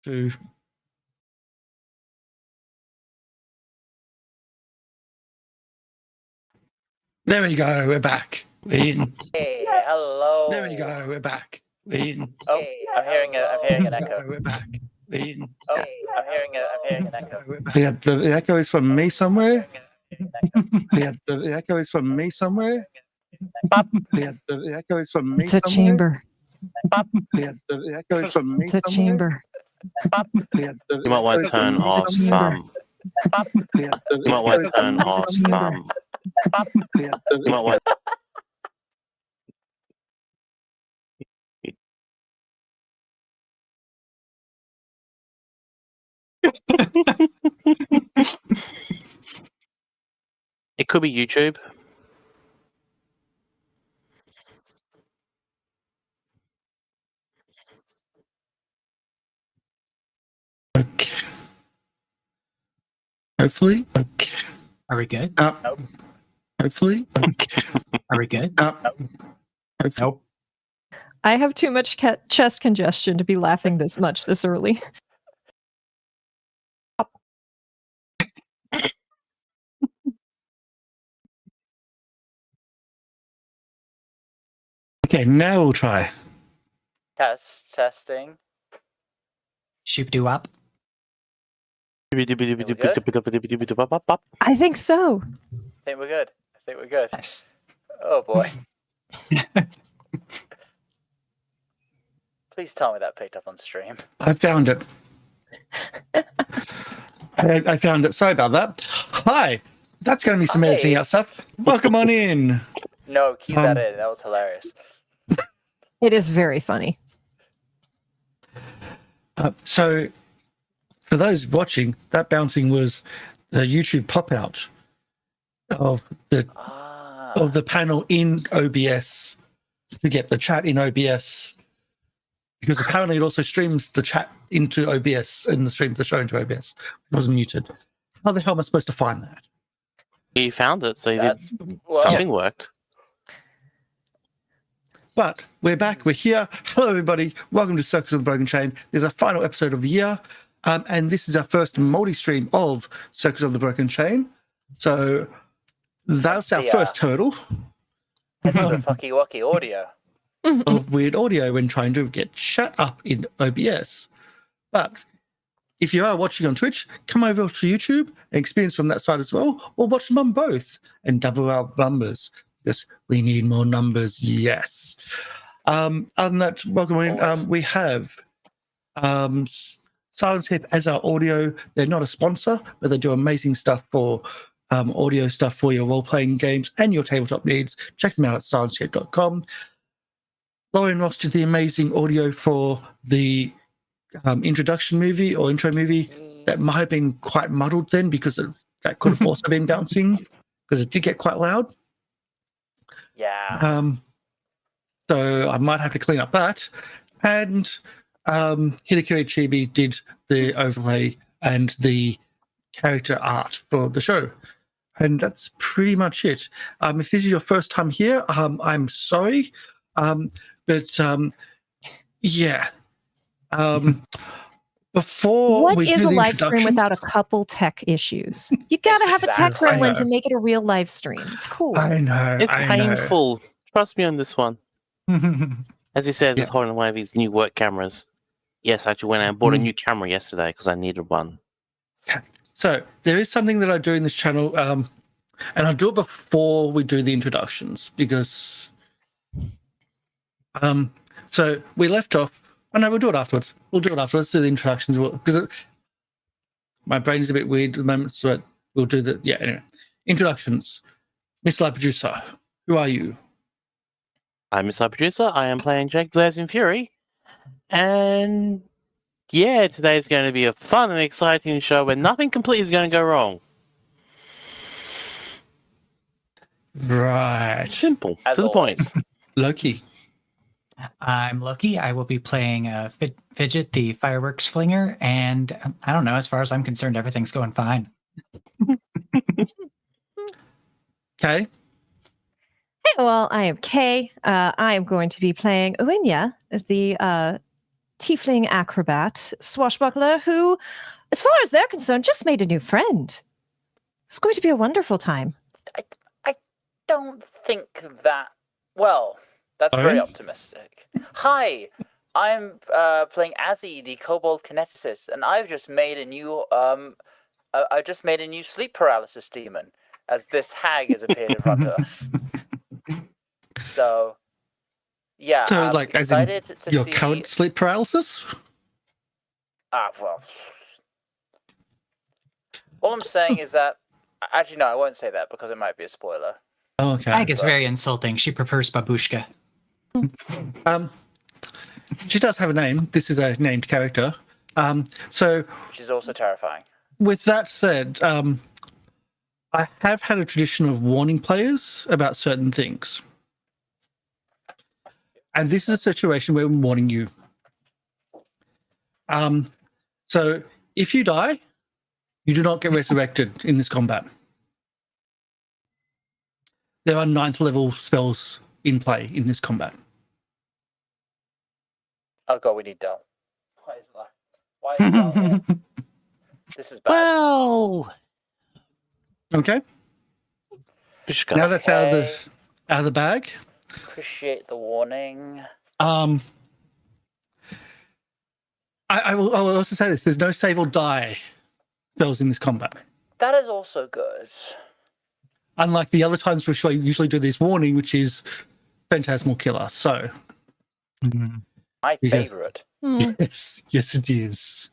2. There we go. We're back. We're in. Hey, hello. There we go. We're back. We're in. Oh, I'm hearing an echo. We're back. We're in. Oh, I'm hearing an echo. Yeah, the echo is from me somewhere. Yeah, the echo is from me somewhere. Yeah, the echo is from me It's a somewhere. chamber. Yeah, the echo is from me It's a somewhere. chamber. Yeah, the You might want echo to is turn from me off. somewhere. Yeah, the You might want to echo is from turn me off. somewhere. Yeah, the You might want. It could be YouTube. Okay. Hopefully. Okay. Are we good? Nope. Hopefully. Okay. Are we good? Hopefully. Nope. I have too much chest congestion to be laughing this much this early. Okay, now we'll try. Testing. Shoop-doo up. I think so. I think we're good. Nice. Oh boy. Please tell me that picked up on stream. I found it. I found it. Sorry about that. Hi. That's going to be some editing out stuff. Welcome on in. No, keep that in. That was hilarious. It is very funny. So, for those watching, that bouncing was the YouTube pop out of the panel in OBS to get the chat in OBS, because apparently it also streams the chat into OBS and the streams the show into OBS. It wasn't muted. How the hell am I supposed to find that? You found it, so Well, something worked. But we're back. We're here. Hello, everybody. Welcome to Circus of the Broken Chain. There's our final episode of the year, and this is our first multi-stream of Circus of the Broken Chain. So that's our first hurdle. It's the fucky wucky audio. Of weird audio when trying to get chat up in OBS. But if you are watching on Twitch, come over to YouTube and experience from that side as well, or watch them on both and double our numbers, because we need more numbers, yes. Other than that, welcome in. We have Syrinscape as our audio. They're not a sponsor, but they do amazing stuff for audio stuff for your role-playing games and your tabletop needs. Check them out at syrinscape.com. Lorian Ross did the amazing audio for the introduction movie or intro movie that might have been quite muddled then, because that could have also been bouncing, because it did get quite loud. Yeah. So I might have to clean up that. And Hidekiri Chibi did the overlay and the character art for the show. And that's pretty much it. If this is your first time here, I'm sorry. But yeah. Before What we is do a the live stream introduction- without a couple tech issues? You gotta have a tech Exactly. gremlin to make it a real live stream. It's cool. I know. It's I know. painful. Trust me on this one. As he says, Yeah. he's holding one of his new work cameras. Yes, I actually went out and bought a new camera yesterday because I needed one. So there is something that I do in this channel, and I'll do it before we do the introductions, because so we left off. Oh no, we'll do it afterwards. We'll do it afterwards. Let's do the introductions, because my brain is a bit weird at the moment, so we'll do the anyway. Introductions. MrLiveProducer, who are you? I'm MrLiveProducer. I am playing Jake Blazing Fury. And yeah, today is going to be a fun and exciting show where nothing completely is going to go wrong. Right. Simple. As to the always. point. Loki. I'm Loki. I will be playing Fidget, the fireworks flinger, and I don't know. As far as I'm concerned, everything's going fine. Okay. Hey, well, I am Kay. I am going to be playing Uaine, the tiefling acrobat, swashbuckler, who, as far as they're concerned, just made a new friend. It's going to be a wonderful time. I don't think that. Well, that's very Sorry? optimistic. Hi, I'm playing Azzy, the kobold kineticist, and I've just made a new sleep paralysis demon, as this hag has appeared in front of us. So, yeah, So, I'm like, as in excited to your see. current sleep paralysis? Well, all I'm saying is that. Actually, no, I won't say that because it might be a spoiler. Oh, okay. I think it's very insulting. She prefers babushka. She does have a name. This is a named character. So, Which is also terrifying. with that said, I have had a tradition of warning players about certain things. And this is a situation where I'm warning you. So, if you die, you do not get resurrected in this combat. There are 9th level spells in play in this combat. Oh god, we need Del. Why is that? Why is Del here? This is bad. Well, Okay? Bishka. Now that's out Okay. of the bag. Appreciate the warning. I will also say this: there's no save or die spells in this combat. That is also good. Unlike the other times which I usually do this warning, which is Phantasmal Killer. So My Yeah. favorite. Hmm. yes, it is.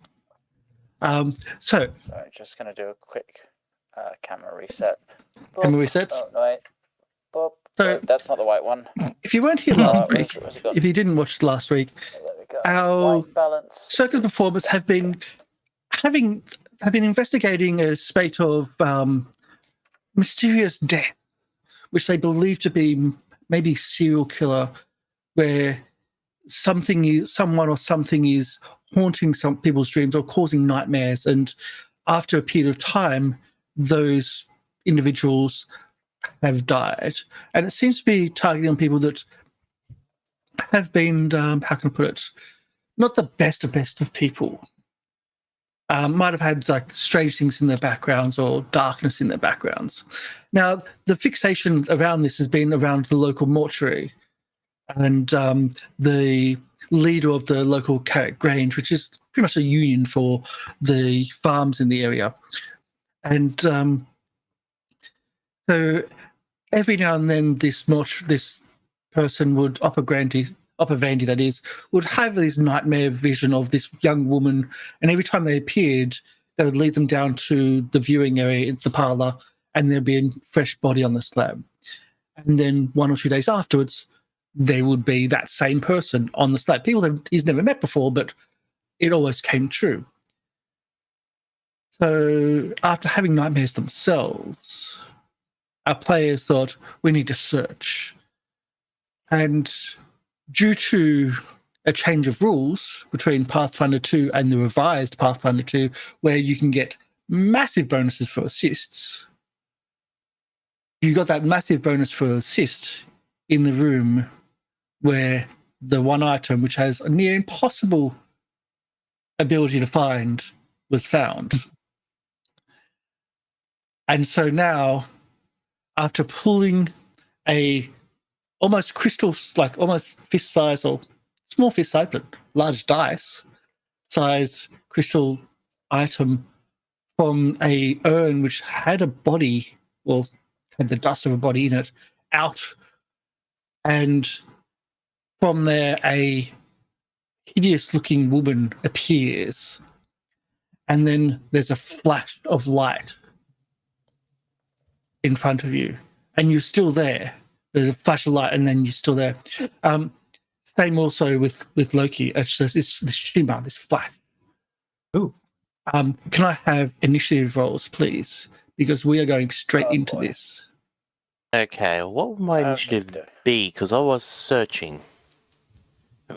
So Sorry, just gonna do a quick camera reset. camera resets. Oh no, wait. Boop. So- Wait, that's not the white one. If you weren't here Oh, last where's week, it- where's it gone? if you didn't watch last week, Oh, there we go. our White balance. Circus performers have been investigating a spate of mysterious death, which they believe to be maybe serial killer, where someone or something is haunting some people's dreams or causing nightmares, and after a period of time, those individuals have died, and it seems to be targeting on people that have been, how can I put it, not the best of people. Might have had like strange things in their backgrounds or darkness in their backgrounds. Now, the fixation around this has been around the local mortuary and the leader of the local Carrot Grange, which is pretty much a union for the farms in the area. And so every now and then, this person would, Upper Vandy that is, would have this nightmare vision of this young woman, and every time they appeared, they would lead them down to the viewing area, into the parlor, and there'd be a fresh body on the slab. And then 1 or 2 days afterwards, there would be that same person on the slab. People that he's never met before, but it always came true. So after having nightmares themselves, our players thought, we need to search. And due to a change of rules between Pathfinder 2 and the revised Pathfinder 2, where you can get massive bonuses for assists, you got that massive bonus for assists in the room where the one item, which has a near impossible ability to find, was found. And so now, after pulling a almost crystal, like almost fist size or small fist size, but large dice size crystal item from a urn which had a body, or had the dust of a body in it, out, and from there a hideous-looking woman appears, and then there's a flash of light in front of you, and you're still there. There's a flash of light, and then you're still there. Same also with Loki. It's just this shimmer, this flash. Ooh. Can I have initiative rolls, please? Because we are going straight Oh, into boy. this. Okay, what would my initiative Okay. be? Because I was searching.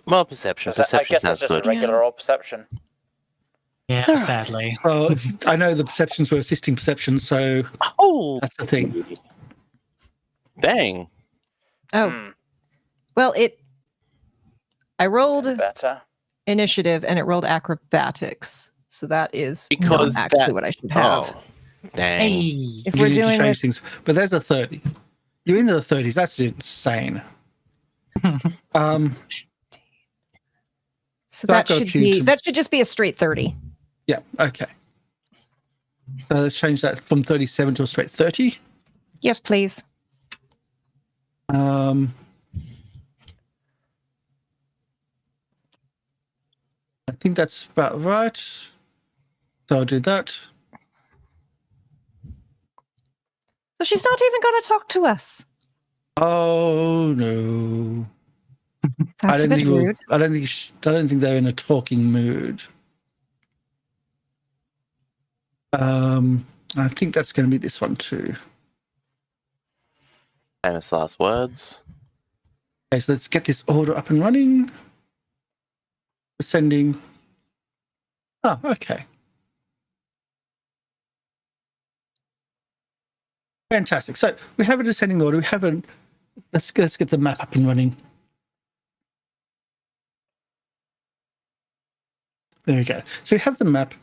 Well, perception. I Perception guess that's sounds just good. a regular old perception. Yeah, Alright. sadly. Well, I know the perceptions were assisting perceptions, so Oh, that's the thing. dang. Oh, well, I rolled Better. initiative and it rolled acrobatics. So that is Because not actually that- what I should have. Oh, dang. Hey. If You we're need to doing change it, things, but there's a 30. You're into the 30s. That's insane. so I've that got a should few be to- that should just be a straight 30. Yeah. Okay. So let's change that from 37 to a straight 30. Yes, please. I think that's about right. So I'll do that. So she's not even going to talk to us. Oh no! That's a bit rude. I don't think they're in a talking mood. I think that's going to be this one too. Famous last words. Okay, so let's get this order up and running. Ascending. Oh, okay. Fantastic. So we have a descending order. We have a. Let's get the map up and running. There we go. So we have the map.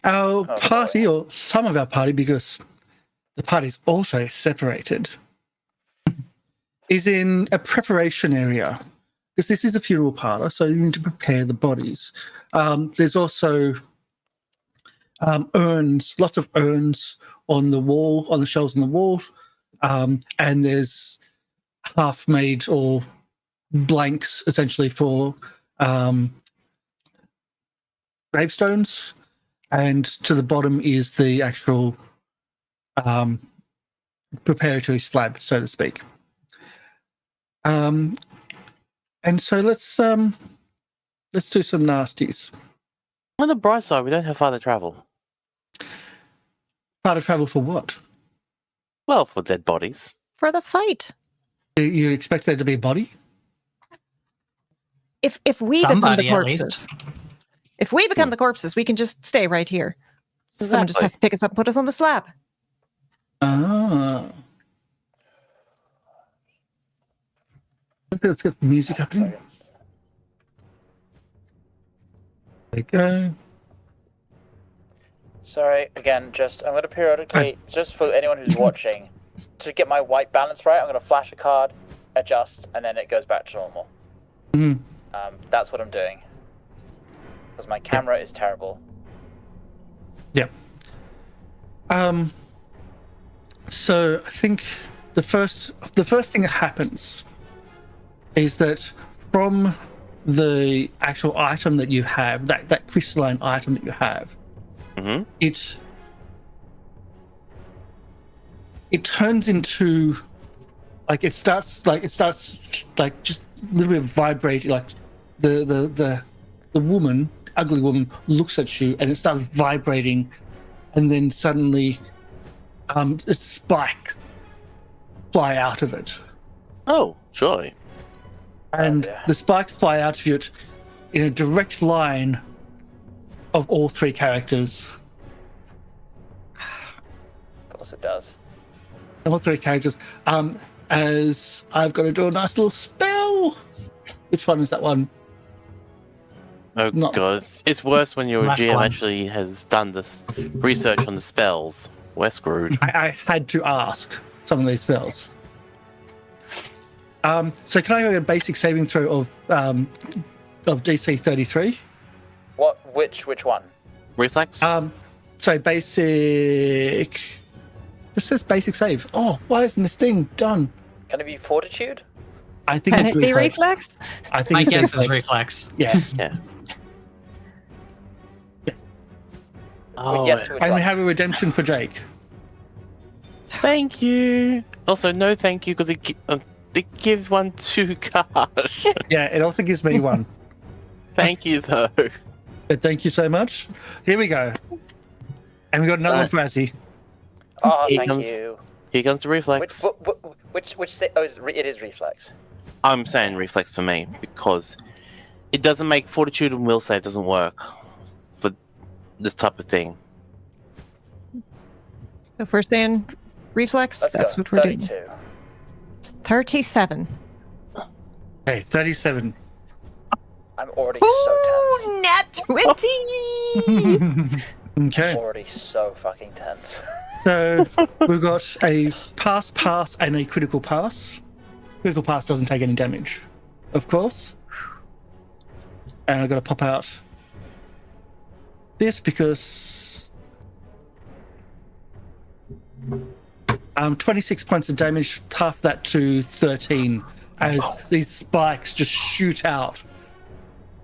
Our Oh, party, or some of our party, because the party's also separated, is in a preparation area. Because this is a funeral parlor, so you need to prepare the bodies. There's also urns, lots of urns on the wall, on the shelves on the wall, and there's half-made or blanks, essentially, for gravestones. And to the bottom is the actual preparatory slab, so to speak. And so let's do some nasties. On the bright side, we don't have far to travel. Far to travel for what? Well, for dead bodies. For the fight. You expect there to be a body? If we become Somebody, the at corpses. If we become the corpses, we can just stay right here. Someone just Exactly. has to pick us up and put us on the slab. Ah. Let's get the music up in. There we go. Sorry, again, I'm going to periodically, just for anyone who's watching, to get my white balance right, I'm going to flash a card, adjust, and then it goes back to normal. Mhm. That's what I'm doing. Because my camera is terrible. Yep. So I think the first thing that happens is that from the actual item that you have, that crystalline item that you have, Mm-hmm. it turns into it starts just a little bit vibrating, like the woman, ugly woman, looks at you and it starts vibrating, and then suddenly spikes fly out of it, Oh, joy. and dear. the spikes fly out of it in a direct line of all three characters. Of course it does. All three characters. As I've got to do a nice little spell. Which one is that one? Oh, Not- God. It's worse when your Left GM one. actually has done this research on the spells. We're screwed. I had to ask some of these spells. So can I get a basic saving throw of DC 33? Which one? Reflex? So basic. It says basic save. Oh, why isn't this thing done? Can it be fortitude? I think Can it's it be reflex. reflex? I think My it's guess is reflex. reflex. Yes. Yeah. Well, yes to which And we one? have a redemption for Jake. Thank you. Also, no thank you, because it gives one to Karsh. Yeah, it also gives me one. Thank you, though. But thank you so much. Here we go. And we got another one for Azzy. Oh, Here thank comes- you. Here comes the reflex. It is reflex. I'm saying reflex for me, because it doesn't make fortitude and will save doesn't work for this type of thing. So if we're saying reflex, Let's that's go. what we're doing. 32. 37. Okay, 37. I'm already so Nat 20! Okay. Already so fucking tense. So we've got a pass, and a critical pass. Critical pass doesn't take any damage, of course. And I've got to pop out this because 26 points of damage, half that to 13, as these spikes just shoot out.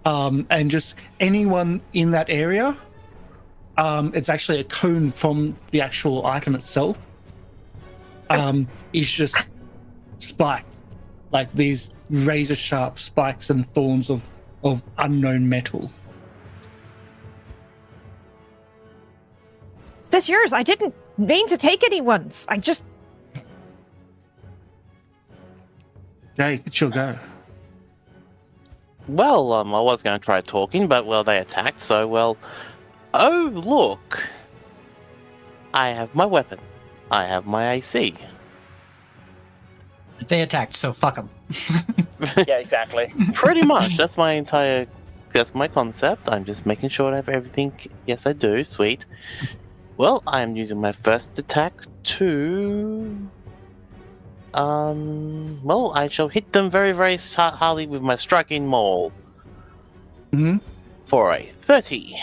And just anyone in that area, it's actually a cone from the actual item itself. Is just spiked, like these razor sharp spikes and thorns of unknown metal. Is this yours? I didn't mean to take anyone's. I just... Jay, it's your go. Well, I was going to try talking, but, well, they attacked, so, well... Oh, look! I have my weapon. I have my AC. They attacked, so fuck them. Yeah, exactly. Pretty much. That's my concept. I'm just making sure I have everything. Yes, I do. Sweet. Well, I'm using my first attack to... Well, I shall hit them very, very hardly with my striking maul. Mm-hmm. For a 30.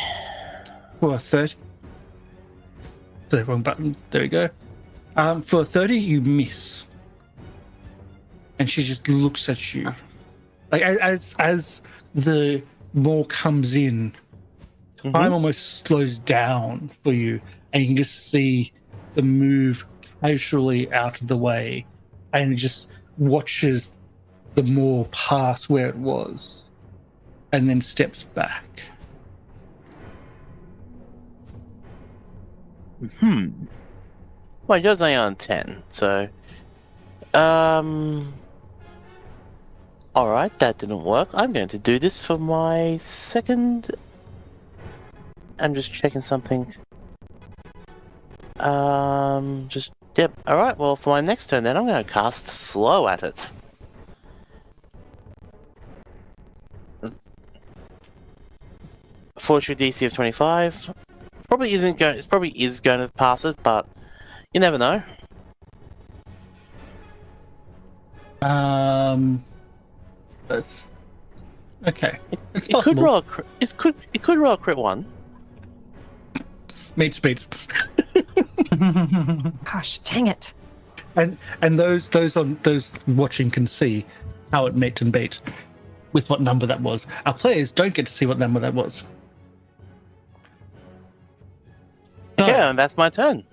For a 30. The wrong button. There we go. For a 30, you miss. And she just looks at you. Like, as the maul comes in, time almost slows down for you, and you can just see the move casually out of the way, and it just watches the maul pass where it was, and then steps back. Well, yours only on 10, so... Alright, that didn't work. I'm going to do this for my second... I'm just checking something. Yep, alright, well, for my next turn then, I'm going to cast Slow at it. Fortune DC of 25. Probably is going to pass it, but you never know. That's okay. It's It could possible. roll. It could roll a crit one. Meat speeds. Gosh, dang it. And those watching can see how it met and beat with what number that was. Our players don't get to see what number that was. Okay, and that's my turn.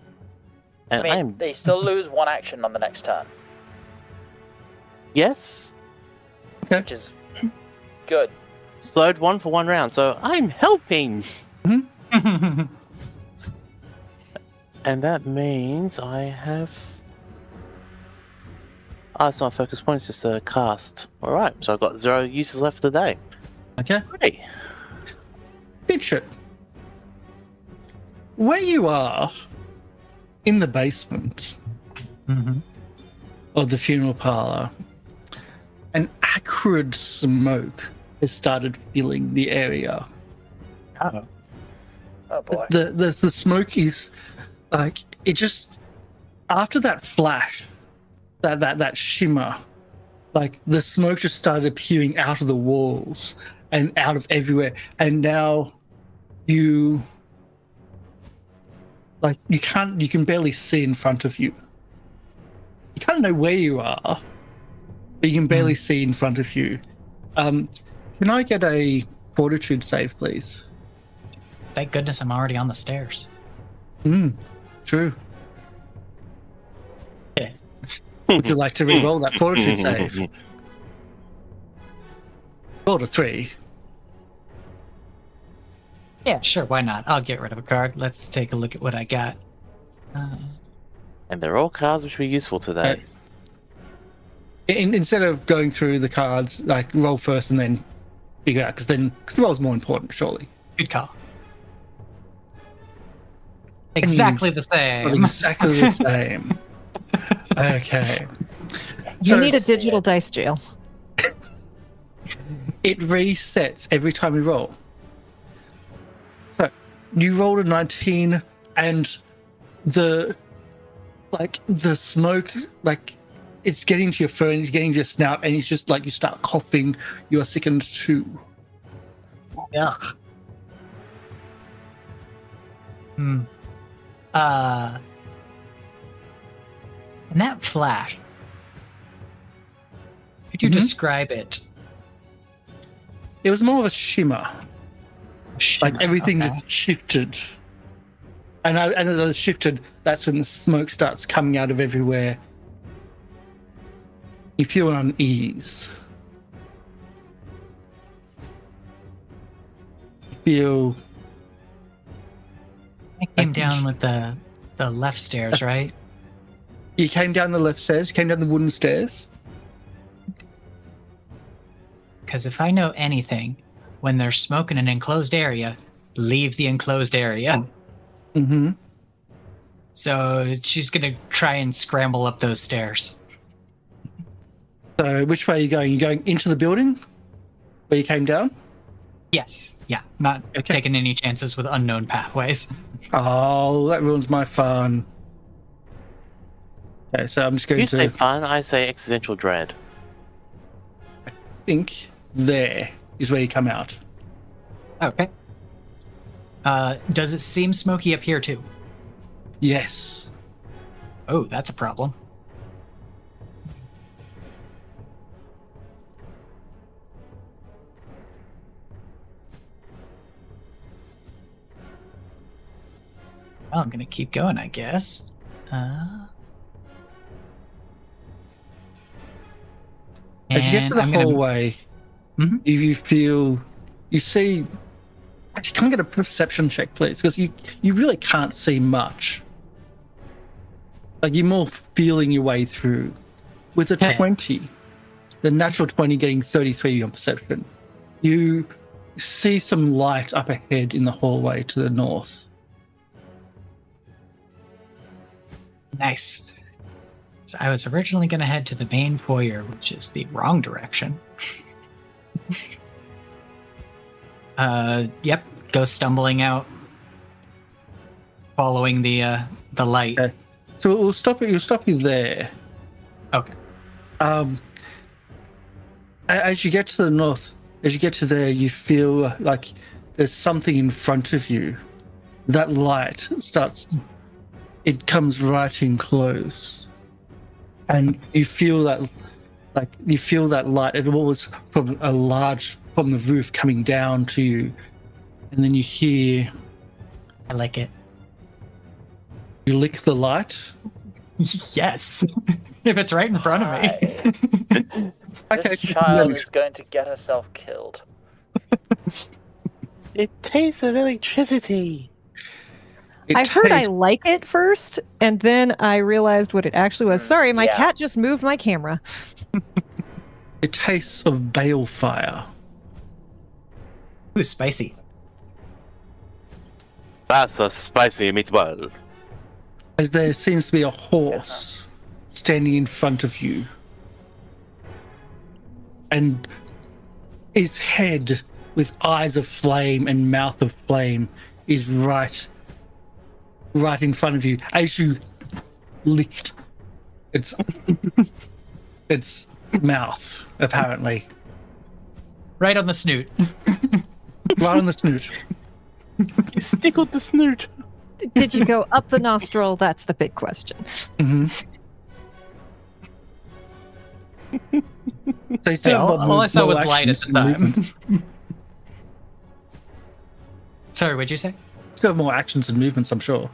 And I mean, they still lose one action on the next turn, yes, which is good. slowed one for 1 round, so I'm helping. And that means I have... Oh, it's not a focus point, it's just a cast. Alright, so I've got 0 uses left for the day. Okay. Hey. Fidget. Where you are in the basement of the funeral parlor, an acrid smoke has started filling the area. Oh boy. The smoke is like, it just, after that flash, that shimmer, like the smoke just started appearing out of the walls and out of everywhere, and now you can barely see in front of you. You kind of know where you are, but you can barely see in front of you. Can I get a fortitude save, please? Thank goodness I'm already on the stairs. True. Yeah. Would you like to re-roll that fortitude save? Rolled a 3. Yeah, sure, why not? I'll get rid of a card. Let's take a look at what I got. And they're all cards which were useful today. Instead of going through the cards, like roll first and then figure out, because the roll's more important, surely. Good call. Exactly the same. Exactly the same. Okay. You need a digital dice jail. It resets every time we roll. you rolled a 19, and the smoke, like, it's getting to your fur and it's getting to your snout, and it's just like you start coughing. You are thickened too. Ugh. And that flash, could you describe it? It was more of a shimmer. Like everything okay. just shifted. And as it shifted, that's when the smoke starts coming out of everywhere. You feel unease. You feel... I came down with the left stairs, right? You came down the left stairs, you came down the wooden stairs. Because if I know anything, when there's smoke in an enclosed area, leave the enclosed area. Mm-hmm. So she's going to try and scramble up those stairs. So which way are you going? You going into the building where you came down? Yes. Yeah. Not taking any chances with unknown pathways. Oh, that ruins my fun. Okay, so I'm just going You to say fun, I say existential dread. think there is where you come out. Okay. Does it seem smoky up here too? Yes. Oh, that's a problem. Well, I'm gonna keep going, I guess. As you get to the hallway, Mhm. you see. Actually, can I get a perception check, please? Because you really can't see much. Like, you're more feeling your way through. With a 20, the natural 20 getting 33 on perception, you see some light up ahead in the hallway to the north. Nice. So I was originally going to head to the main foyer, which is the wrong direction. Yep. Go stumbling out, following the light. Okay. So we'll stop it. You'll stop you there. Okay. As you get to the north, as you get to there, you feel like there's something in front of you. That light starts. It comes right in close, and you feel that, light. It was from the roof coming down to you, and then you hear. I like it. You lick the light. Yes. If it's right in front of me. This child is going to get herself killed. It tastes of electricity. I heard I like it first, and then I realized what it actually was. Sorry, my cat just moved my camera. It tastes of balefire. Ooh, spicy. That's a spicy meatball. There seems to be a horse standing in front of you, and his head with eyes of flame and mouth of flame is right in front of you as you licked its mouth, apparently. Right on the snoot. Right on the snoot. You stickled the snoot. Did you go up the nostril? That's the big question. Mm-hmm. So you see All I saw was more light at the actions and movements. time. Sorry, what'd you say? Still have more actions and movements, I'm sure.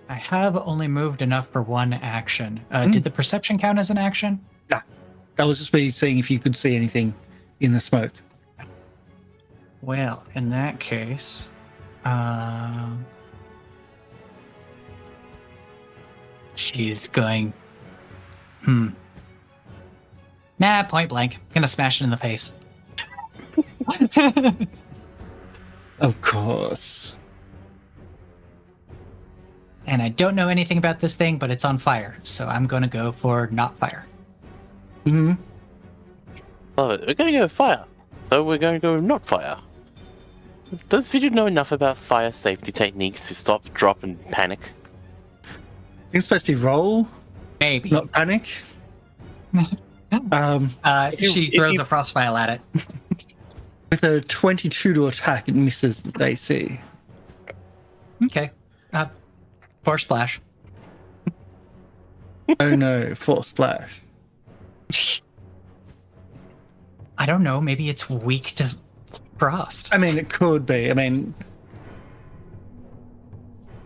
I have only moved enough for one action. Did the perception count as an action? Nah. That was just me seeing if you could see anything in the smoke. Well, in that case, she's going. Nah, point blank. Gonna smash it in the face. Of course. And I don't know anything about this thing, but it's on fire, so I'm gonna go for not fire. Mm-hmm. Love it. We're going to go fire. So we're going to go not fire. Does Fidget know enough about fire safety techniques to stop, drop, and panic? It's supposed to be roll, Maybe. not panic. She throws a frost vial at it. With a 22 to attack, it misses the AC. Okay. Force splash. Oh no, force splash. I don't know. Maybe it's weak to frost. I mean, it could be. I mean,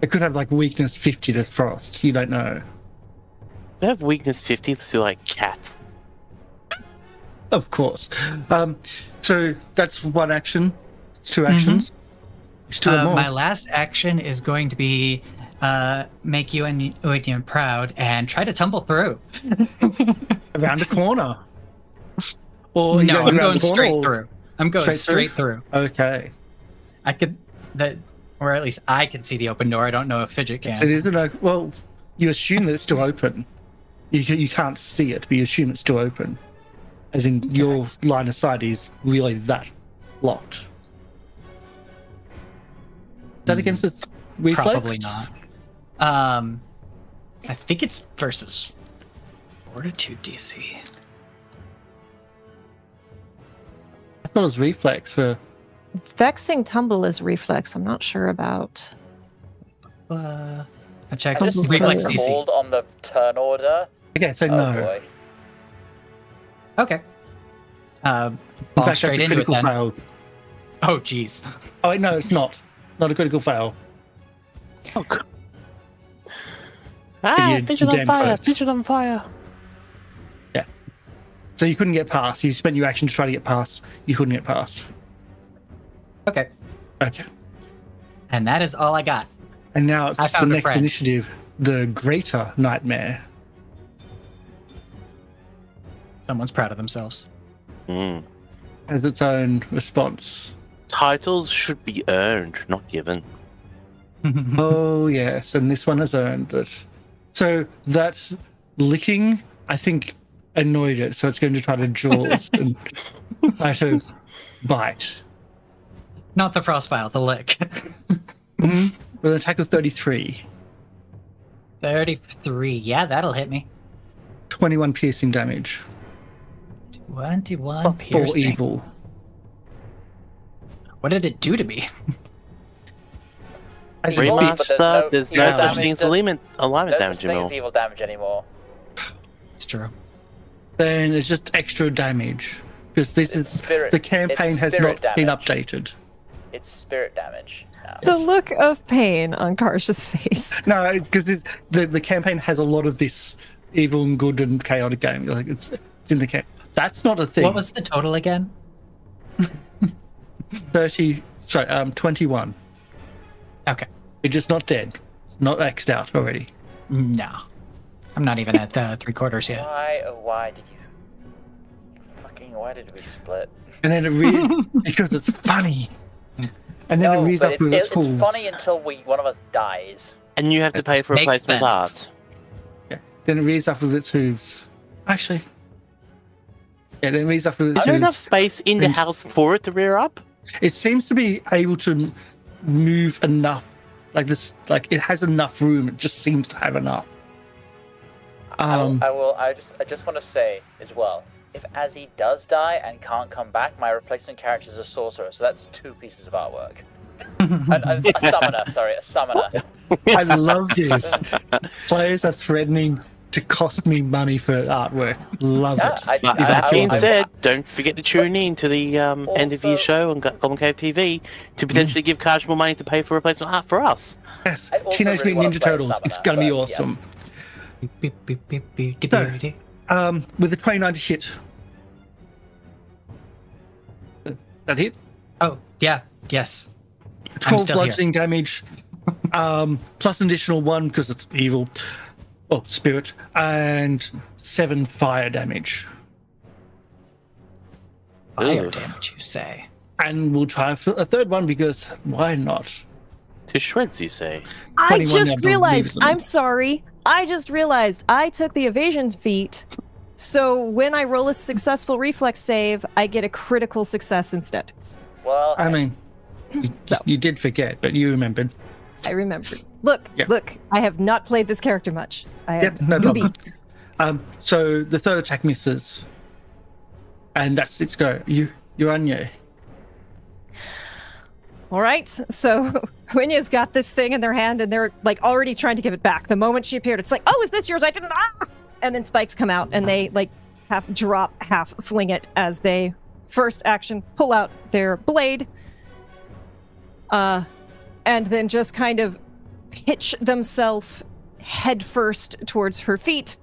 it could have like weakness 50 to frost. You don't know. They have weakness 50 to like cats. Of course. So that's one action. It's two actions. Still have more. My last action is going to be make you and Uaine proud and try to tumble through. Around a corner. Or No, I'm around going the corner, straight or- through. I'm going Straight straight through. Okay. I could or at least I can see the open door. I don't know if Fidget can. So it isn't like, well, you assume that it's still open. You can't see it, but you assume it's still open. As in, your line of sight is really that locked. Is that against its reflex? Probably not. I think it's versus Fortitude DC. I thought it was reflex for... Vexing tumble is reflex. I'm not sure about. I checked I just reflex Reflex DC. called on the turn order. Okay, so Oh no. boy. Okay. In Bonk fact, that's straight a into it critical then. fail. Oh, jeez. Oh, wait, no, it's not. Not a critical fail. Ah, you Fidget on damn fire! close. Fidget on fire! So you couldn't get past. You spent your action to try to get past. You couldn't get past. Okay. Okay. And that is all I got. And now I it's the found a next friend. initiative, the Greater Nightmare. Someone's proud of themselves. Mm. Has its own response. Titles should be earned, not given. Oh, yes, and this one has earned it. So that licking, I think, annoyed it, so it's going to try to jaws and try to bite. Not the frost vial, the lick. With an attack of 33. 33. Yeah, that'll hit me. 21 piercing damage. 21 For piercing. evil. What did it do to me? As it Evil, beats- but There's evil no such damage. thing as There's alignment no damage such thing as anymore. evil damage anymore. It's true. then it's just extra damage. Because this It's is spirit. the campaign it's has spirit not been damage. updated. It's spirit damage now. The look of pain on Karsh's face. No, because the campaign has a lot of this evil and good and chaotic game. Like it's in the camp. That's not a thing. What was the total again? 21. Okay. It's just not dead. It's not X'd out already. No. I'm not even at the 3/4 yet. Why did you? Why did we split? And then because it's funny. And then No, it reads but up with its it's tools. funny until one of us dies. And you have to pay for Makes replacement sense. art. Yeah. Then it reads up with its hooves. Actually. Yeah, then it reads up with its Is there enough hooves. space in the house for it to rear up? It seems to be able to move enough. Like this, like it has enough room. It just seems to have enough. I just want to say as well, if Azzy does die and can't come back, my replacement character is a sorcerer, so that's 2 pieces of artwork. A summoner, sorry, a summoner. I love this. Players are threatening to cost me money for artwork. Love Yeah, it. But that being said, don't forget to tune in to the end of Also- your show on Goblin Cave TV to potentially give Karsh more money to pay for replacement art for us. Yes. I also Teenage really wanna Mutant Ninja play a Turtles. It's summoner, gonna be but yes. awesome. Beep, beep, beep, beep, beep, beep, beep. With a 29 to hit. That hit? Oh, yeah. Yes. 12 still here. bludgeoning damage. Plus an additional 1 because it's evil. Oh, spirit. And 7 fire damage. Fire Ugh. damage, you say? And we'll try a 3rd one because why not? To shreds, you say? I 21 just now, don't realized. lose them. I'm sorry. I just realized I took the evasion feat. So when I roll a successful reflex save, I get a critical success instead. Well, I mean, You did forget, but you remembered. I remembered. Look, Yeah. look, I have not played this character much. I Yep, am no newbie. problem. So the third attack misses, and that's its go. Uaine. All right, so Uaine's got this thing in their hand, and they're like already trying to give it back. The moment she appeared, it's like, oh, is this yours? I didn't. Ah! And then spikes come out, and they like half drop, half fling it as they first action pull out their blade, and then just kind of pitch themselves headfirst towards her feet,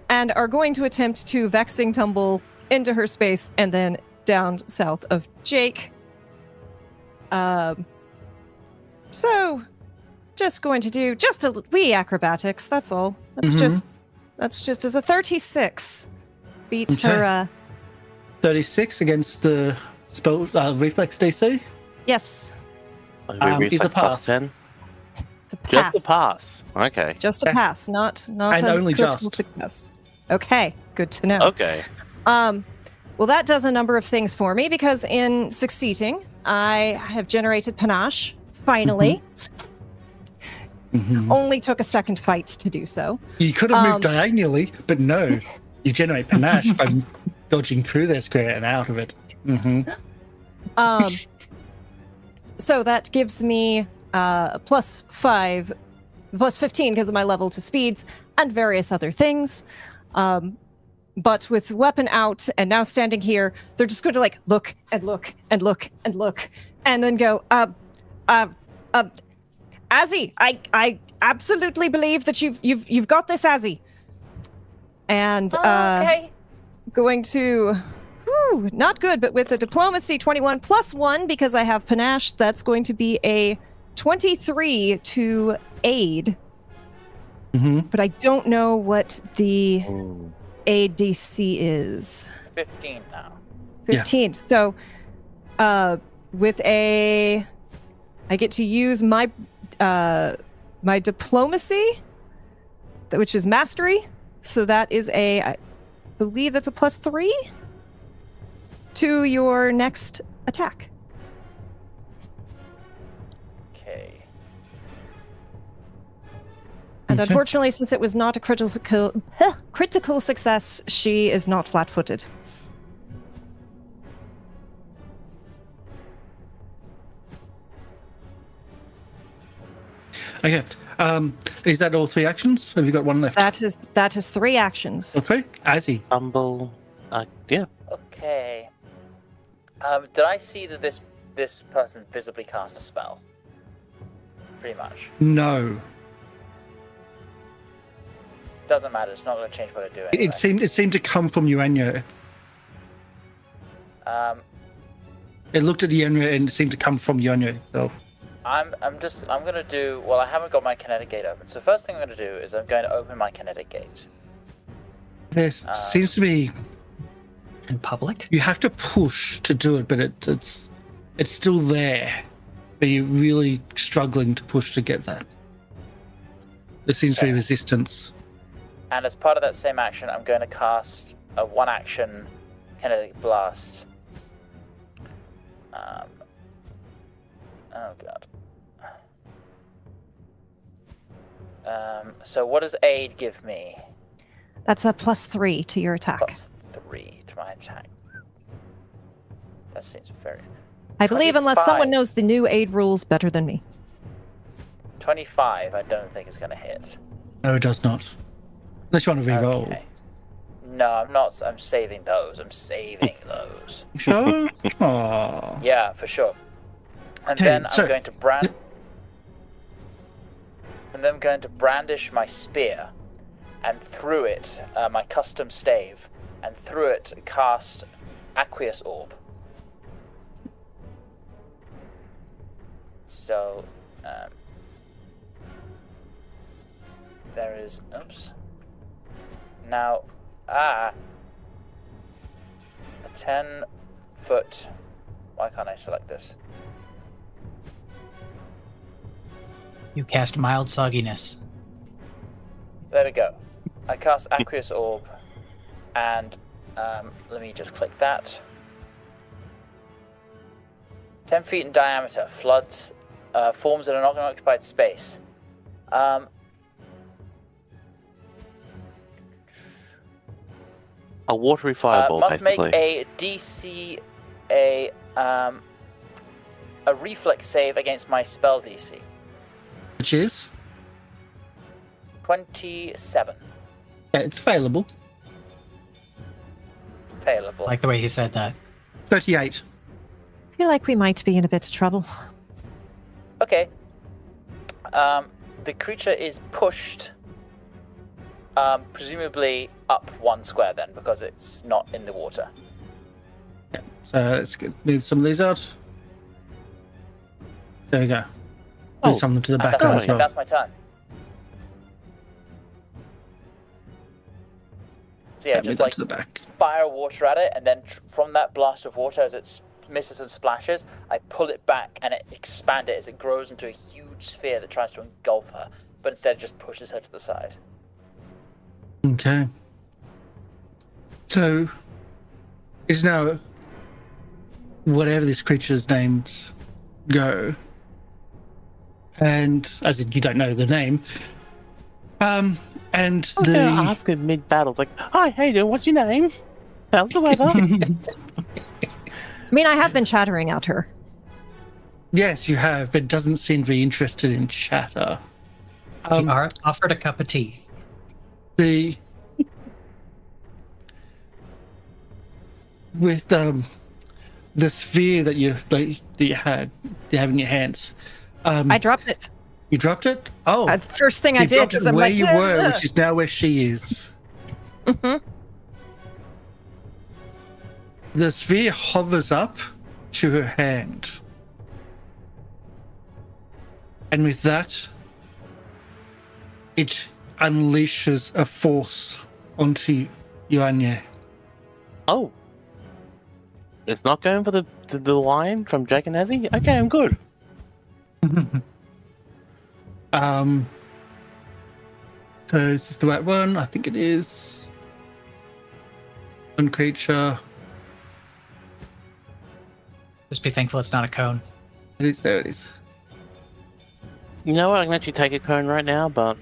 and are going to attempt to vexing tumble into her space and then down south of Jake. So just going to do just a wee acrobatics. That's all. That's just as a 36 beat Okay. her. 36 against the spell reflex DC. Yes, Is a Reflex pass. plus 10. it's a pass. Just a pass. Okay. Just a Yeah. pass, not And a only critical just. success. Okay, good to know. Okay. Well, that does a number of things for me because in succeeding, I have generated panache. Finally, only took a second fight to do so. You could have moved diagonally, but no. You generate panache by dodging through their square and out of it. So that gives me plus 5, plus 15 because of my level to speeds and various other things. But with weapon out and now standing here, they're just going to like look and look and look and look and then go, Azzy, I absolutely believe that you've got this, Azzy. And Okay. going to, not good, but with a diplomacy 21 plus 1 because I have panache, that's going to be a 23 to aid. But I don't know what the aid DC is. 15 now. 15. So, with I get to use my my diplomacy, which is mastery. So that is I believe that's a plus 3 to your next attack. Okay. And Okay. unfortunately, since it was not a critical success, she is not flat-footed. Okay. Is that all 3 actions? Have you got one left? That is 3 actions. All 3? Azzy. Tumble. Yeah. Okay. Did I see that this person visibly cast a spell? Pretty much. No. Doesn't matter. It's not going to change what I do anyway. It seemed to come from Uaine. It looked at Uaine and it seemed to come from Uaine itself. I'm gonna do. Well, I haven't got my kinetic gate open. So first thing I'm gonna do is I'm going to open my kinetic gate. There seems to be. In public? You have to push to do it, but it's still there. But you're really struggling to push to get that. There seems to be Okay. resistance. And as part of that same action, I'm going to cast a 1-action kinetic blast. Oh god. So what does aid give me? That's a plus 3 to your attack. Plus 3 to my attack. That seems very... I believe unless 25. someone knows the new aid rules better than me. 25 I don't think is going to hit. No, it does not. Unless you want to re-roll. Okay. No, I'm not. I'm saving those. I'm saving those. Sure? Aww. Yeah, for sure. And Okay, then so- I'm going to And then I'm going to brandish my spear, and through it, my custom stave, and through it cast Aqueous Orb. So, there is. Oops. Now, a 10-foot. Why can't I select this? You cast mild sogginess. There we go. I cast Aqueous Orb, and let me just click that. 10 feet in diameter, floods, forms in an unoccupied space. A watery fireball, Must basically. make a DC, a reflex save against my spell DC. Which is? 27. Yeah, it's failable. Failable. Like the way he said that. 38. I feel like we might be in a bit of trouble. Okay. The creature is pushed, presumably up 1 square then, because it's not in the water. So let's move some of these out. There we go. Move some of them to the And background as well. that's my turn. So yeah, Move just that like to the back. fire water at it, and then from that blast of water, as it misses and splashes, I pull it back and it expand it as it grows into a huge sphere that tries to engulf her, but instead just pushes her to the side. Okay. So, it's now whatever this creature's names go, and as in you don't know the name, and I'm gonna ask him mid-battle, like, "Hi, how you doing? What's your name? How's the weather?" I mean, I have been chattering at her. Yes, you have, but doesn't seem to be interested in chatter. He offered a cup of tea. The with the sphere that you have in your hands. I dropped it. You dropped it? Oh, That's the first thing I you did. dropped it 'Cause I'm where like, you were, "Ugh." which is now where she is. Mhm. The sphere hovers up to her hand, and with that, it unleashes a force onto Uaine. Oh. It's not going for the line from Jake and Azzy? Okay, I'm good. So is this the right one? I think it is. One creature. Just be thankful it's not a cone. It is, there it is. You know what? I can actually take a cone right now, but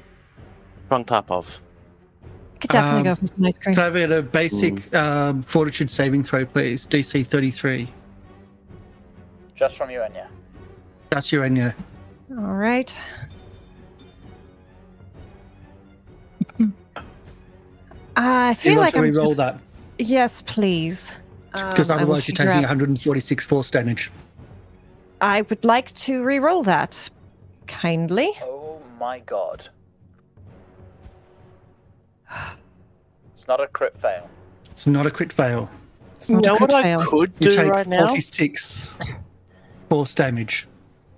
wrong type of. I could definitely go for some ice cream. Can I have a basic fortitude saving throw, please? DC 33. Just from you, Enya. That's Uaine. All right. I Do you feel want like to I'm re-roll just... that? Yes, please. Because I will otherwise you're figure taking out- 146 force damage. I would like to re-roll that. Kindly. Oh my god. It's not a crit fail. It's not a crit fail. It's You not know a crit what I fail. could You do take right now? 46 force damage.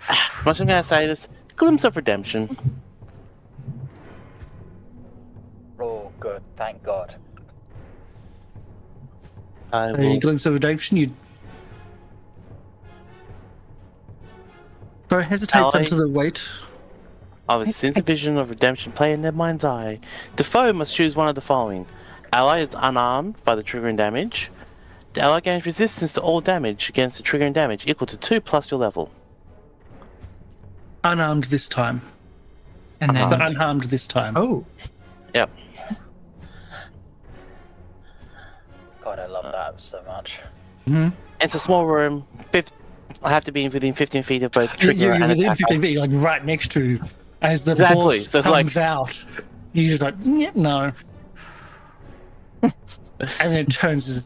I'm just gonna say this. Glimpse of redemption. Oh, good. Thank God. I A will. glimpse of redemption. You hesitates Ally? onto the weight. Of a sense of vision of redemption play in their mind's eye. The foe must choose one of the following. Ally is unarmed by the triggering damage. The ally gains resistance to all damage against the triggering damage equal to 2 plus your level. Unarmed this time. And then, But unharmed this time. oh, Yep. God, I love that so much. It's a small room. I have to be within 15 feet of both trigger You're and within attacker. 15 feet, like right next to, as the Exactly, force so it's comes like- out. You just like, no. And then it turns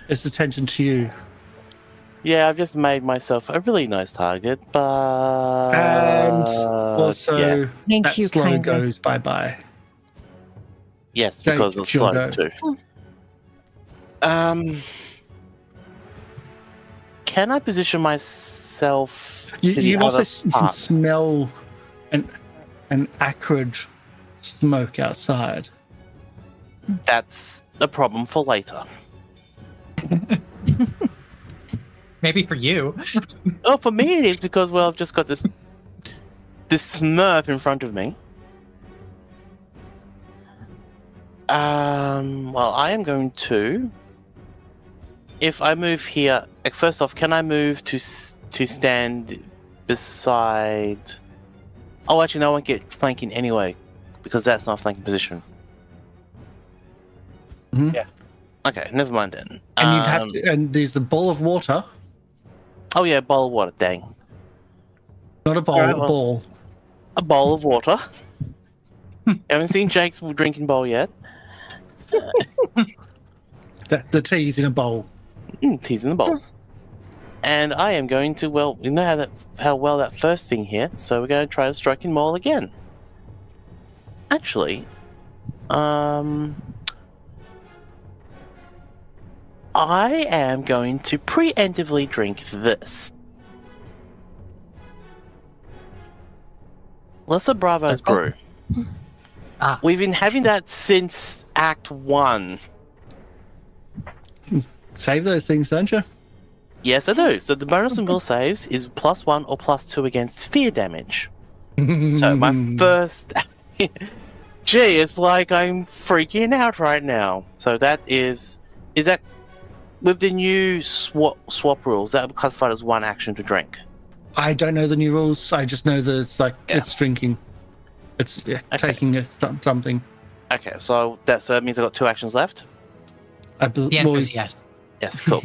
its attention to you. Yeah, I've just made myself a really nice target, but... And also, yeah. Thank that you slow kindly. goes bye-bye. Yes, Jake, because of it's your slow go. too. Can I position myself to the You other also can part? smell an acrid smoke outside. That's a problem for later. maybe for you. Oh, for me it is because, well, I've just got this Smurf in front of me. Well, I am going to... If I move here... First off, can I move to to stand beside. Oh, actually, no, I won't get flanking anyway, because that's not a flanking position. Mhm. Yeah. Okay, never mind then. And you'd have to, and there's the bowl of water, Oh yeah, bowl of water. Dang, not a bowl, Alright, a well. ball. a bowl of water. Haven't seen Jake's drinking bowl yet. The tea's in a bowl. Tea's in the bowl. And I am going to, well, we know how well that first thing hit, so we're going to try the striking maul again. Actually, I am going to preemptively drink this. Lesser Bravo's brew. Ah. We've been having that since Act 1. Save those things, don't you? Yes, I do. So the bonus on will saves is +1 or +2 against fear damage. So my first... Gee, it's like I'm freaking out right now. So that is... Is that... With the new swap rules, that would be classified as one action to drink. I don't know the new rules. I just know that it's like it's drinking. It's Okay. taking something. Okay, so that means I've got 2 actions left? The answer is yes. Yes, cool.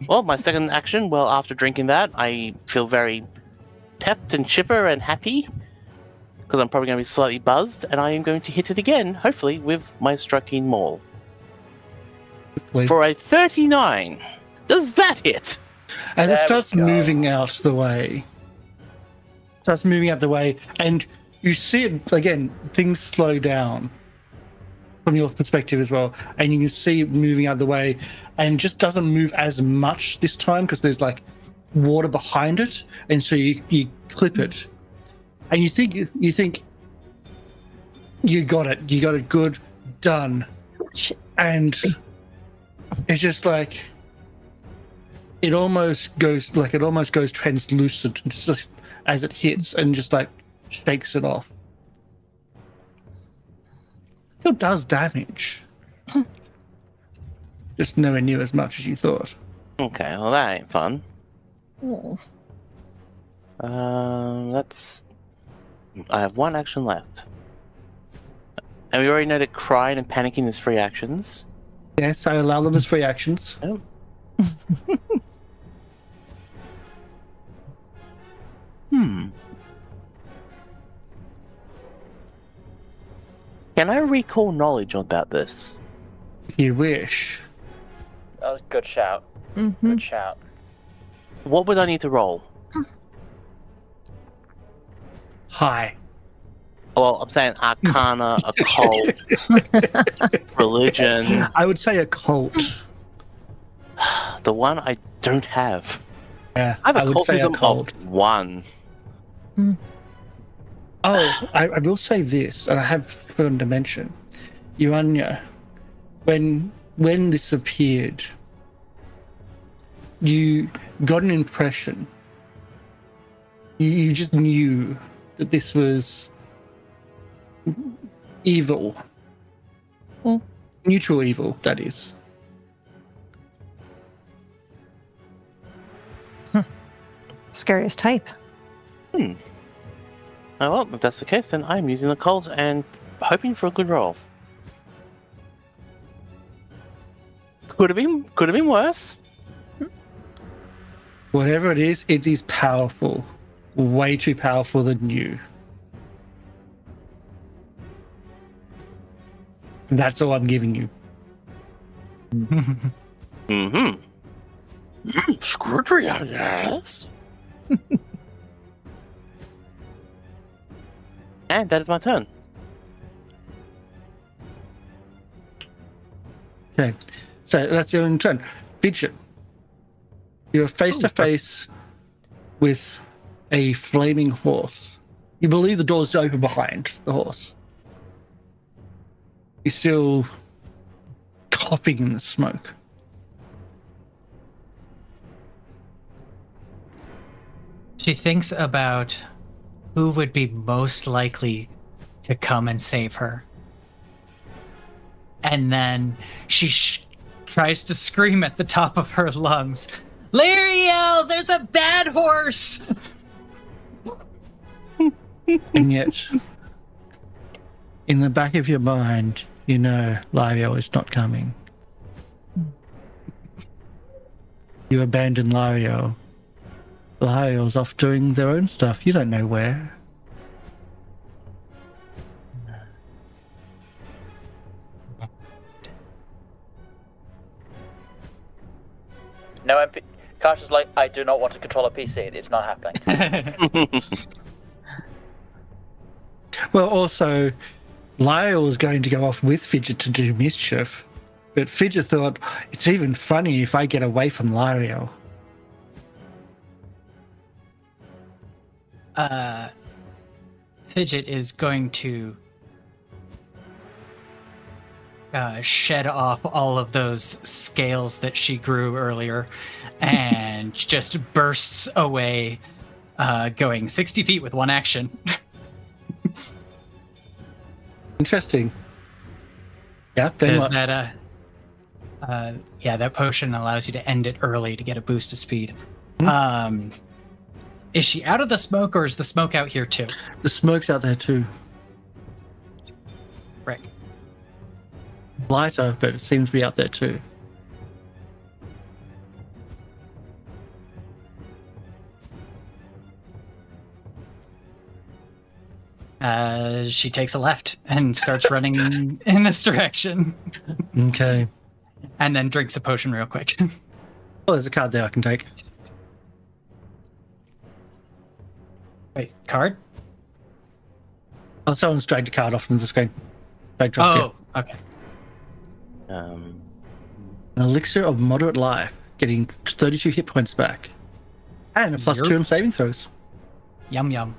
Well, my second action, well, after drinking that, I feel very pepped and chipper and happy, because I'm probably going to be slightly buzzed, and I am going to hit it again, hopefully, with my striking maul. For a 39. Does that hit? And it There we starts go. moving out the way. Starts moving out the way, and you see it again. Things slow down from your perspective as well, and you can see it moving out the way, and it just doesn't move as much this time because there's like water behind it, and so you clip it, and you think you got it good, done, and it's just like. It almost goes translucent just as it hits and just like shakes it off. Still does damage. Just nowhere near as much as you thought. Okay, well, that ain't fun. Oh. I have 1 action left. And we already know that crying and panicking is free actions. Yes, I allow them as free actions. Oh. Can I recall knowledge about this? If you wish. Oh, good shout. Mm-hmm. Good shout. What would I need to roll? Hi. Well, I'm saying Arcana, Occult, Religion. I would say occult. The one I don't have. Yeah, I have would say Occultism occult. of 1. Oh, I will say this, and I have forgotten to mention. Uaine, when this appeared, you got an impression. You just knew that this was evil. Neutral evil, that is. Scariest type. Oh, well, if that's the case, then I'm using Occult and hoping for a good roll. Could have been worse. Whatever it is powerful. Way too powerful than you. And that's all I'm giving you. Screwdriver, yes. And that is my turn. Okay, so that's your own turn. Fidget, you're face to face with a flaming horse. You believe the door's open behind the horse. You're still coughing in the smoke. She thinks about who would be most likely to come and save her. And then she tries to scream at the top of her lungs, Lieriel, there's a bad horse! And yet, in the back of your mind, you know Lieriel is not coming. You abandon Lieriel. Lieriel's off doing their own stuff. You don't know where. No MP. Karsh is like, I do not want to control a PC. It's not happening. Well, also, Lieriel was going to go off with Fidget to do mischief, but Fidget thought, it's even funny if I get away from Lieriel. Fidget is going to shed off all of those scales that she grew earlier and just bursts away, going 60 feet with one action. Interesting. Yeah, then Is what? that that potion allows you to end it early to get a boost of speed. Is she out of the smoke, or is the smoke out here too? The smoke's out there too. Frick. Lighter, but it seems to be out there too. She takes a left and starts running in this direction, Okay. and then drinks a potion real quick. Well, there's a card there I can take. Wait, card? Oh, someone's dragged a card off from the screen. Dragged it off Oh, okay. An elixir of moderate life, getting 32 hit points back. And a +2 on saving throws Yum yum.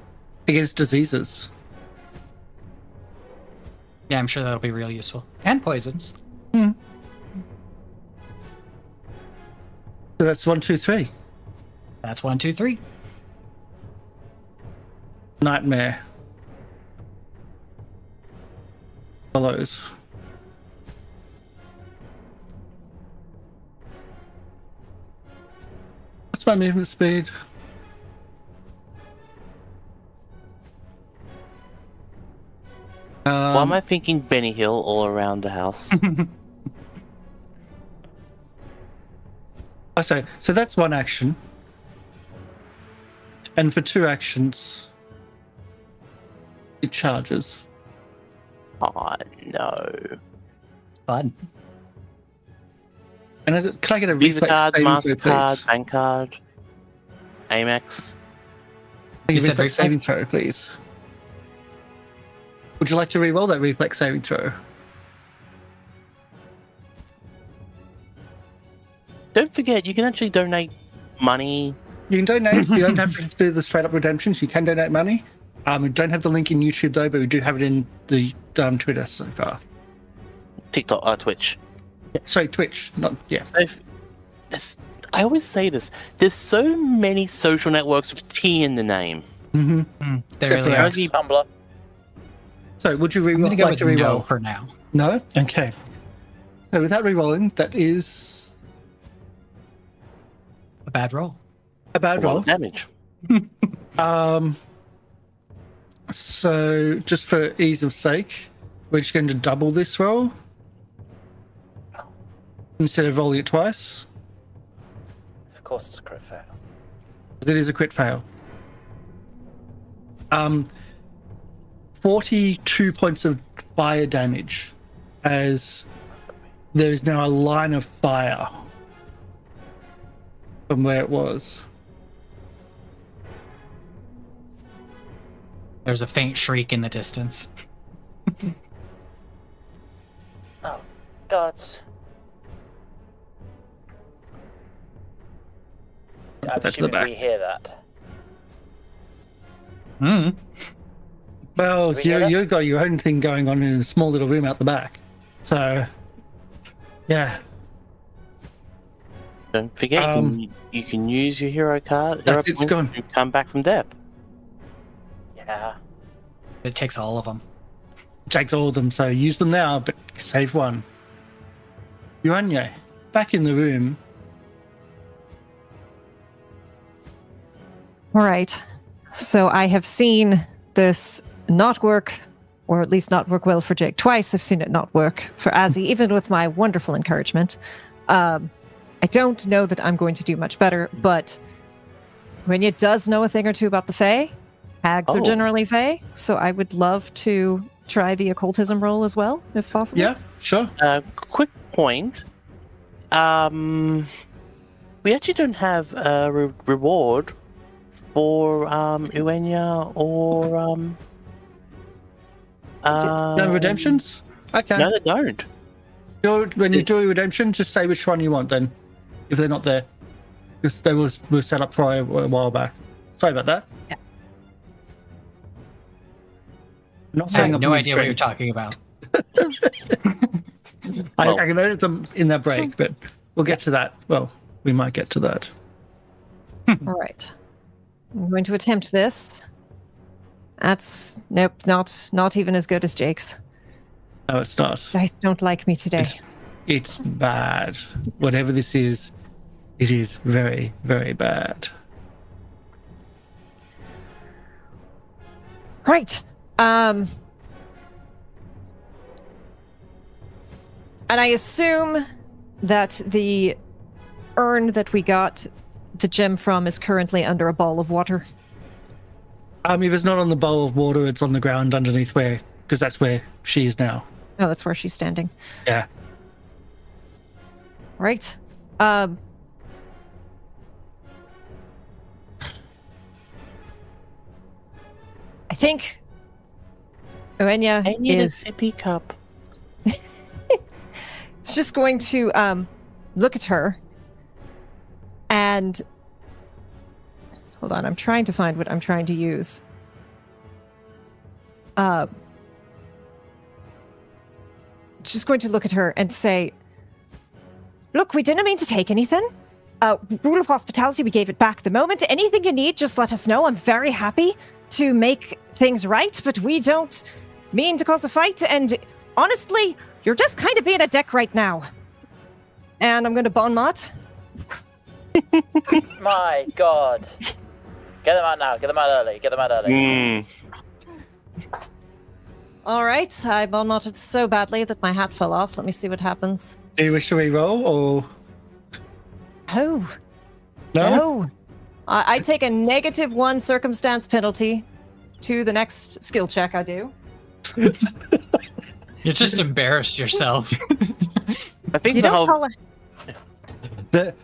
against diseases. Yeah, I'm sure that'll be real useful. And poisons. So that's 1, 2, 3. That's 1, 2, 3. Nightmare follows. What's my movement speed? Why am I thinking Benny Hill all around the house? So that's one action. And for 2 actions, it charges. Oh, no. Fun. And can I get a Visa reflex card, saving throw, MasterCard, please? bank card, Amex. Can I get You a said reflex saving throw, please? Would you like to re-roll that reflex saving throw? Don't forget, you can actually donate money. You can donate. You don't have to do the straight-up redemptions. You can donate money. We don't have the link in YouTube, though, but we do have it in the Twitter so far. TikTok, Twitch. Yeah, sorry, Twitch. Not, yeah. So I always say this. There's so many social networks with T in the name. There Except really for are. Azzy. Tumblr. So would you I'm re-roll? gonna go Like with to re-roll? no for now. No? Okay. So without re-rolling, that is A bad roll. a bad A lot roll. of damage. So just for ease of sake, we're just going to double this roll instead of rolling it twice. Of course, it's a crit fail. It is a crit fail. 42 points of fire damage, as there is now a line of fire from where it was. There's a faint shriek in the distance. Oh, gods. I'm That's the assuming back. we hear that. Hmm. Well, Do we hear you've got your own thing going on in a small little room out the back. So, yeah. Don't forget, you can use your hero card. That's Hero it's points gone. to come back from death. Yeah. It takes all of them. Takes all of them, so use them now, but save one. Uaine, back in the room. All right. So I have seen this not work, or at least not work well for Jake twice. I've seen it not work for Azzy, even with my wonderful encouragement. I don't know that I'm going to do much better, but Uaine does know a thing or two about the Fae. Hags are generally Fae, so I would love to try the occultism roll as well, if possible. Yeah, sure. Quick point. We actually don't have a reward for Uaine or No redemptions? Okay. No, they don't. When you do a redemption, just say which one you want then, if they're not there. Because they were set up for a while back. Sorry about that. Yeah. I'm not I saying have no idea what you're talking about. I can edit them in that break, but we'll get to that. Well, we might get to that. All right. I'm going to attempt this. That's nope, not even as good as Jake's. No, it's not. Dice don't like me today. It's bad. Whatever this is, it is very, very bad. Right. And I assume that the urn that we got the gem from is currently under a ball of water. If it's not on the bowl of water, it's on the ground underneath because that's where she is now. Oh, that's where she's standing. Yeah. Right. I think Uaine I need is a sippy cup. It's just going to look at her and hold on, I'm trying to find what I'm trying to use. Just going to look at her and say, look, we didn't mean to take anything. Rule of hospitality, we gave it back the moment. Anything you need, just let us know. I'm very happy to make things right, but we don't mean to cause a fight. And honestly, you're just kind of being a dick right now. And I'm going to bon mot. My God. Get them out now. Get them out early. Get them out early. All right, I bon motted so badly that my hat fell off. Let me see what happens. Do you wish to re-roll or Oh, no? no. I take a -1 circumstance penalty to the next skill check I do. You just embarrassed yourself. I think You the don't whole call it...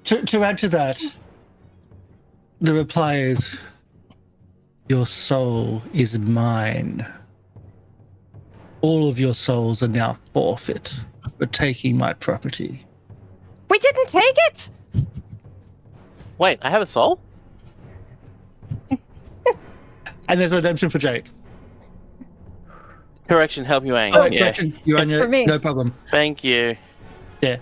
To add to that, the reply is, your soul is mine. All of your souls are now forfeit for taking my property. We didn't take it! wait. I have a soul. And there's redemption for Jake. Correction, help you, Ang. Oh, Yeah. correction, you're on your, For me. no problem. Thank you. Yeah.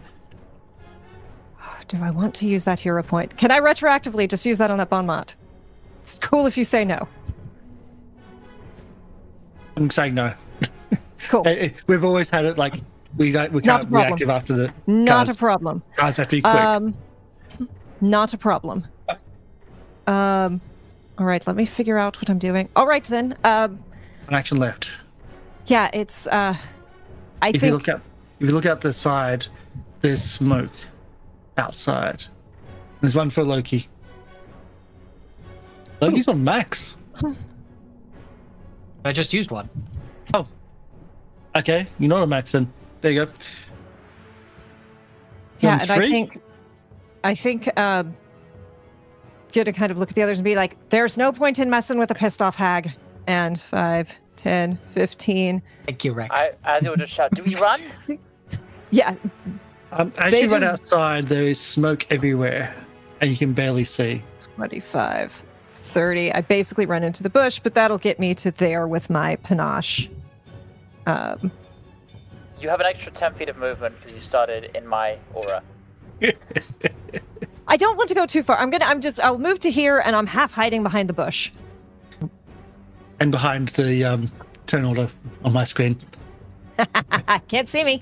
Do I want to use that hero point? Can I retroactively just use that on that bon mot? It's cool if you say no. I'm saying no. Cool. We've always had it like we Not a can't problem. reactive after the Not cards. a problem. Cards have to be quick. Not a problem. All right, let me figure out what I'm doing. All right then. An action left. Yeah, it's I If think you look out the side, there's smoke outside. There's one for Loki. Loki's on max. I just used one. Oh. Okay, you're not on max then. There you go. yeah, On and three? I think gonna kind of look at the others and be like, there's no point in messing with a pissed off hag. And 5, 10, 15. Thank you, Rex. I will just shout, do we run? Yeah, As They you run just- outside, there is smoke everywhere, and you can barely see. 25, 30. I basically run into the bush, but that'll get me to there with my panache. You have an extra 10 feet of movement because you started in my aura. I don't want to go too far. I'll move to here and I'm half hiding behind the bush. And behind the turn order on my screen. Can't see me.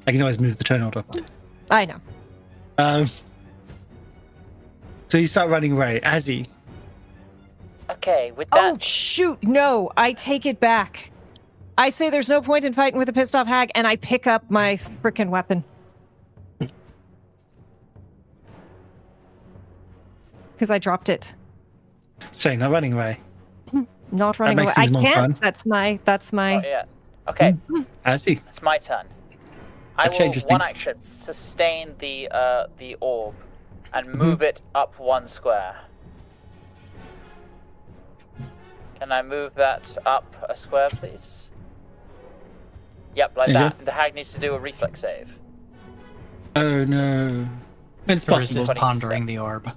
I can always move the turn order. I know. So you start running away. Azzy. Okay, with Oh, that, shoot. No, I take it back. I say there's no point in fighting with a pissed off hag, and I pick up my frickin' weapon. Because I dropped it. So not running away. Not running makes away. I things more can't. fun. That's my. oh yeah. Okay, Azzy. it's my turn. I That will changes one things. action sustain the orb and move it up 1 square. Can I move that up a square, please? Yep, like There you that. The hag needs to do a reflex save. Oh no. It's Or is possible. it pondering the orb?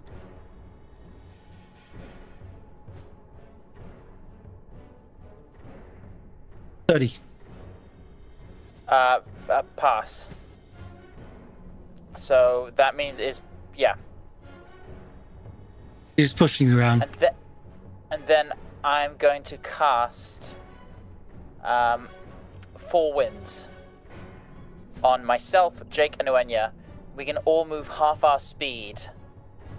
$30. Pass. So that means yeah. He's pushing you around. And then I'm going to cast 4 winds on myself, Jake, and Uaine. We can all move half our speed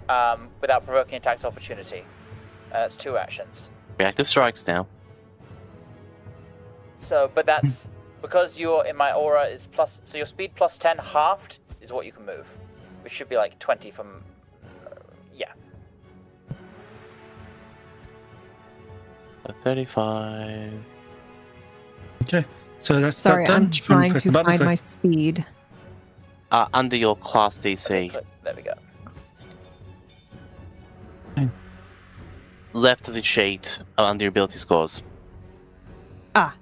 without provoking attacks of opportunity. That's 2 actions. Reactive strikes now. So, but that's because you're in my aura is plus. So your speed plus 10 halved is what you can move, which should be like 20 from. Yeah. 35. Okay. So that's Sorry, that done. I'm trying Press to the button find for- my speed. Under your class DC. There we go. Left of the sheet under your ability scores. Ah,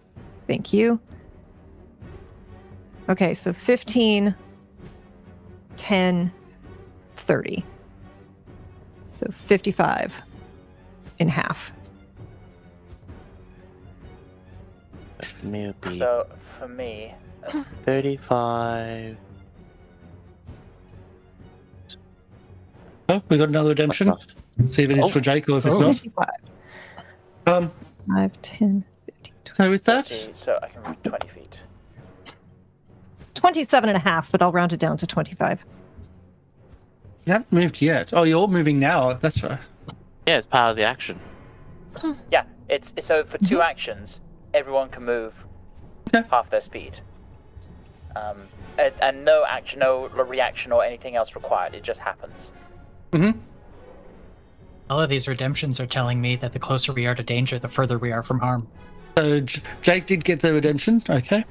thank you. Okay, so 15, 10, 30. So 55 in half. For me, it would be So for me, 35. Oh, we got another redemption. That's enough. See if it is Oh. for Jake or if it's Oh. not. 25, Um, 5, 10, 15, 20. so with that, 30, so I can move 20 feet. 27 and a half, but I'll round it down to 25. you haven't moved yet. Oh, you're moving now. That's right. Yeah, it's part of the action. Yeah, it's so for 2 actions, everyone can move Okay. half their speed. And no action, no reaction, or anything else required. It just happens. Mm-hmm. All of these redemptions are telling me that the closer we are to danger, the further we are from harm. So Jake did get the redemption. Okay.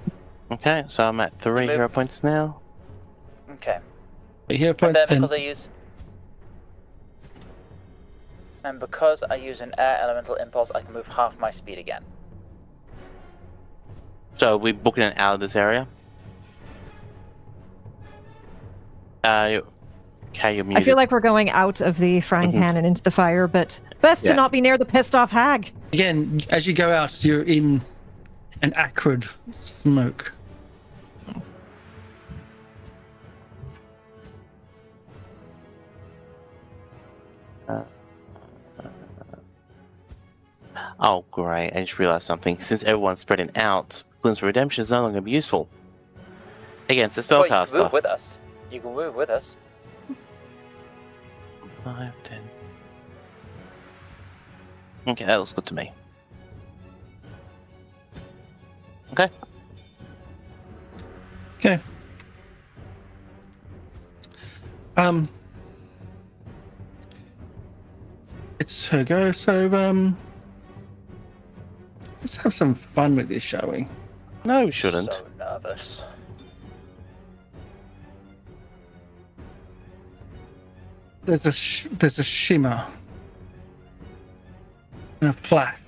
Okay, so I'm at 3 Move. hero points now. Okay. Hero And points then and because I use an air elemental impulse, I can move half my speed again. So we're booking it out of this area. Okay, you're muted. I feel like we're going out of the frying pan and into the fire, but best Yeah. to not be near the pissed off hag. again, as you go out, you're in an acrid smoke. Oh, great. I just realized something. Since everyone's spreading out, Bloom's Redemption is no longer going to be useful. Against the So you can spellcaster. move with us. You can move with us. 5, 10. Okay, that looks good to me. Okay. Okay. It's her go. So let's have some fun with this, shall we? No, we shouldn't. So nervous. There's a shimmer and a flash.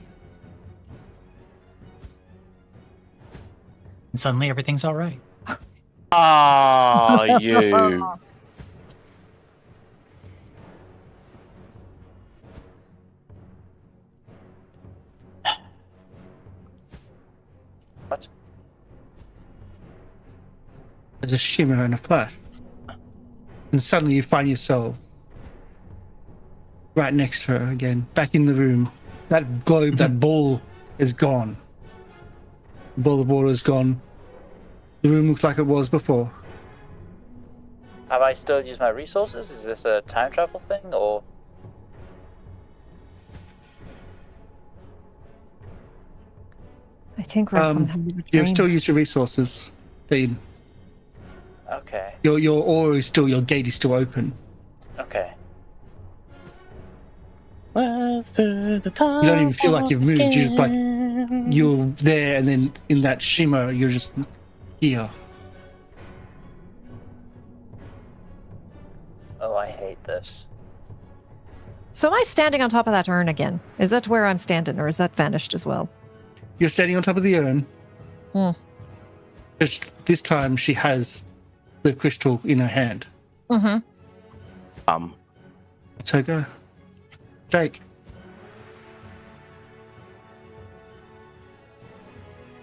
And suddenly everything's all right. Ah, you. What? There's a shimmer and a flash, and suddenly you find yourself right next to her again, back in the room. That globe, that ball is gone. The ball of water is gone. The room looks like it was before. Have I still used my resources? Is this a time travel thing, or I think we're somehow You've still used your resources, Dean. Okay. Your aura is still, your gate is still open. Okay. Let's do the time. You don't even feel like you've moved. You're just like, again. you're there, and then in that shimmer, you're just here. Oh, I hate this. So am I standing on top of that urn again? Is that where I'm standing, or is that vanished as well? You're standing on top of the urn. Hmm. Just this time, she has the crystal in her hand. Mm-hmm. Let's her go. Jake.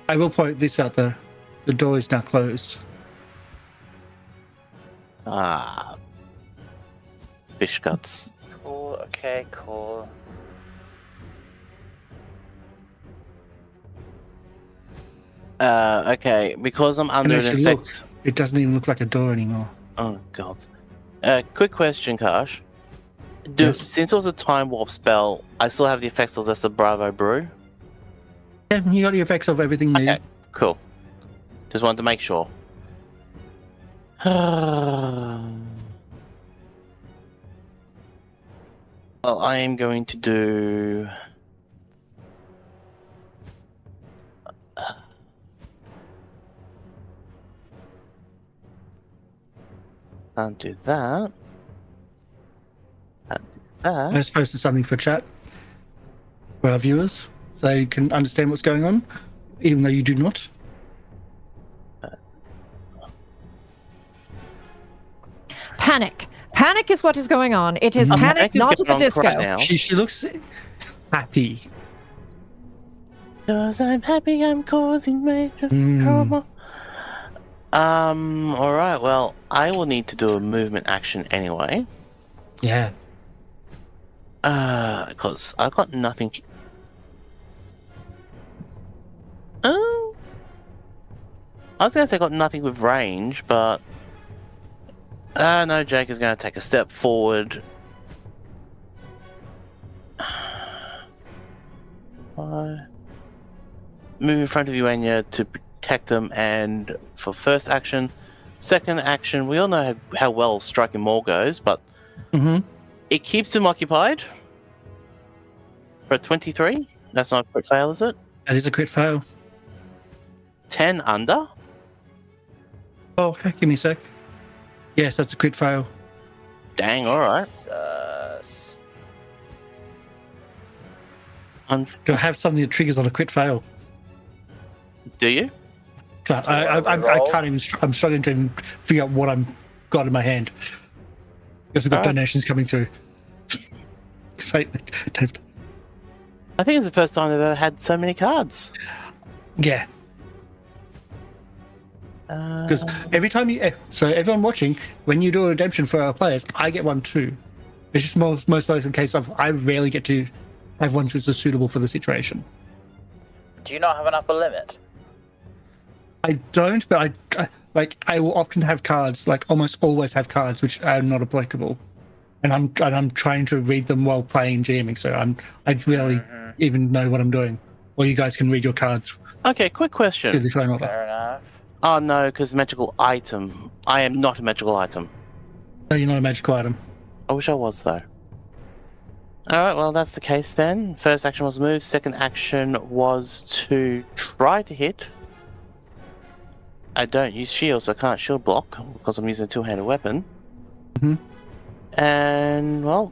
I will point this out though. The door is now closed. Ah. Fish guts. Cool. Okay. Cool. Okay, because I'm under And an as you look, effect. it doesn't even look like a door anymore. Oh god. Quick question, Karsh. Yes. Since it was a time warp spell, I still have the effects of this Bravo Brew. Yeah, you got the effects of everything new. Okay, cool. Just wanted to make sure. Well, I am going to do. Can't do that. Can't do that. I suppose there's something for chat for our viewers, so they can understand what's going on, even though you do not. Panic. Panic is what is going on. It is panic, is not at going the on right disco. now. She looks happy. Cause I'm happy, I'm causing major trouble. Alright, well, I will need to do a movement action anyway. Yeah. Because I've got nothing. Oh. I was gonna say I got nothing with range, but. No, Jake is gonna take a step forward. Move in front of Uaine to protect them, and for first action. Second action, we all know how well striking maul goes, but it keeps him occupied for a 23. That's not a crit fail, is it? That is a crit fail. 10 under. Oh, heck, give me a sec. Yes, that's a crit fail. Dang, alright. Jesus. Do I have something that triggers on a crit fail? Do you? I can't even. I'm struggling to even figure out what I'm got in my hand because we've got donations coming through. I think it's the first time I've ever had so many cards. Yeah, because every time so everyone watching, when you do a redemption for our players, I get one too. It's just most likely the case of I rarely get to have ones which are suitable for the situation. Do you not have an upper limit? I don't, but I will often have cards, like almost always have cards which are not applicable, and I'm trying to read them while playing GMing, so I rarely even know what I'm doing. Or you guys can read your cards. Okay, quick question. Fair enough. Oh no, because magical item. I am not a magical item. No, you're not a magical item. I wish I was though. Alright, well that's the case then. First action was move, second action was to try to hit. I don't use shield, so I can't shield block because I'm using a two-handed weapon. And, well,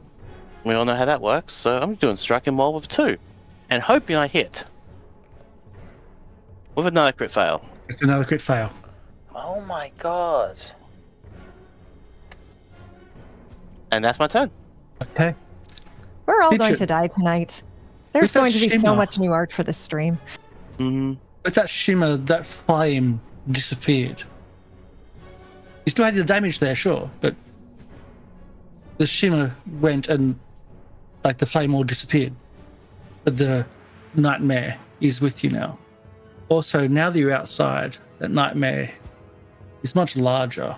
we all know how that works, so I'm doing striking maul with 2. And hoping I hit. With another crit fail. It's another crit fail. Oh my god. And that's my turn. Okay. We're all going Fidget. to die tonight. There's With that going to be so shimmer. much new art for this stream. With that shimmer, that flame disappeared. You still had the damage there, sure, but the shimmer went and like the flame all disappeared. But the nightmare is with you now. Also, now that you're outside, that nightmare is much larger.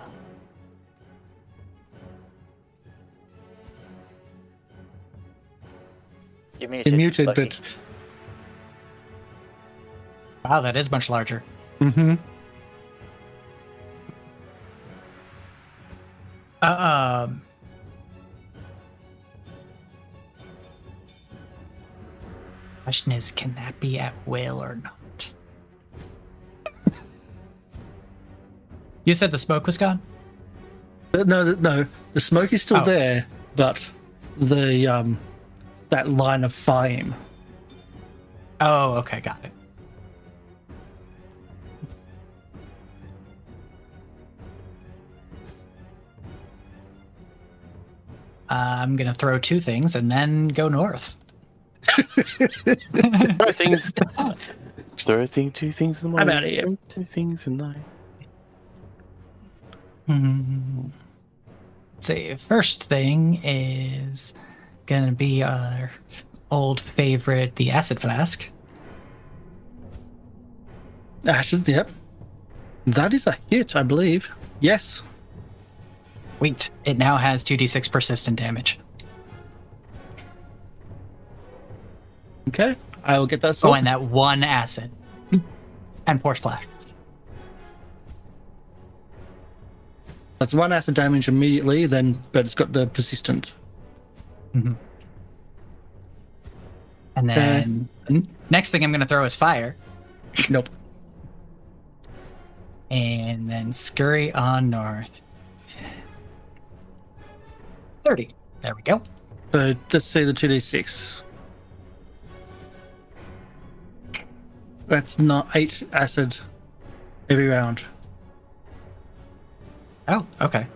You're muted. You're muted, Loki. but Wow, that is much larger. Mm-hmm. Question is, can that be at will or not? You said the smoke was gone? No, the smoke is still Oh. there, but the that line of flame. Oh, okay, got it. I'm gonna throw 2 things and then go north. Throw things. Two things in the I'm morning. outta here. Throw 2 things in the night. Let's see, first thing is gonna be our old favorite, the acid flask. Ashes, yep. That is a hit, I believe. Yes. Sweet. It now has 2d6 persistent damage. Okay, I will get that Oh, sorted. and that 1 acid. And Force Splash. That's 1 acid damage immediately, then, but it's got the persistent. And then next thing I'm going to throw is fire. Nope. And then scurry on north. 30. There we go. So let's see the 2d6. That's not 8 acid every round. Oh, okay.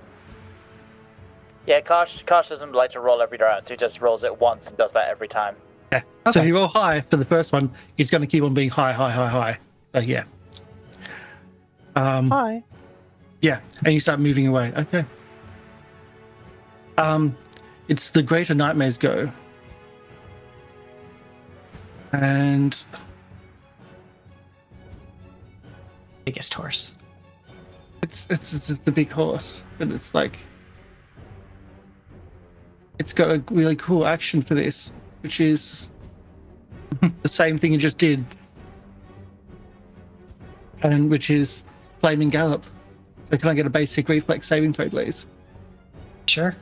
Yeah, Karsh doesn't like to roll every round, so he just rolls it once and does that every time. Yeah. So Okay. if you roll high for the first one, it's going to keep on being high. So yeah. Hi. Yeah, and you start moving away. Okay. It's the Greater Nightmares go. And Biggest horse. it's the big horse, but it's like it's got a really cool action for this, which is the same thing you just did, and which is Flaming Gallop. So can I get a basic reflex saving throw, please? Sure.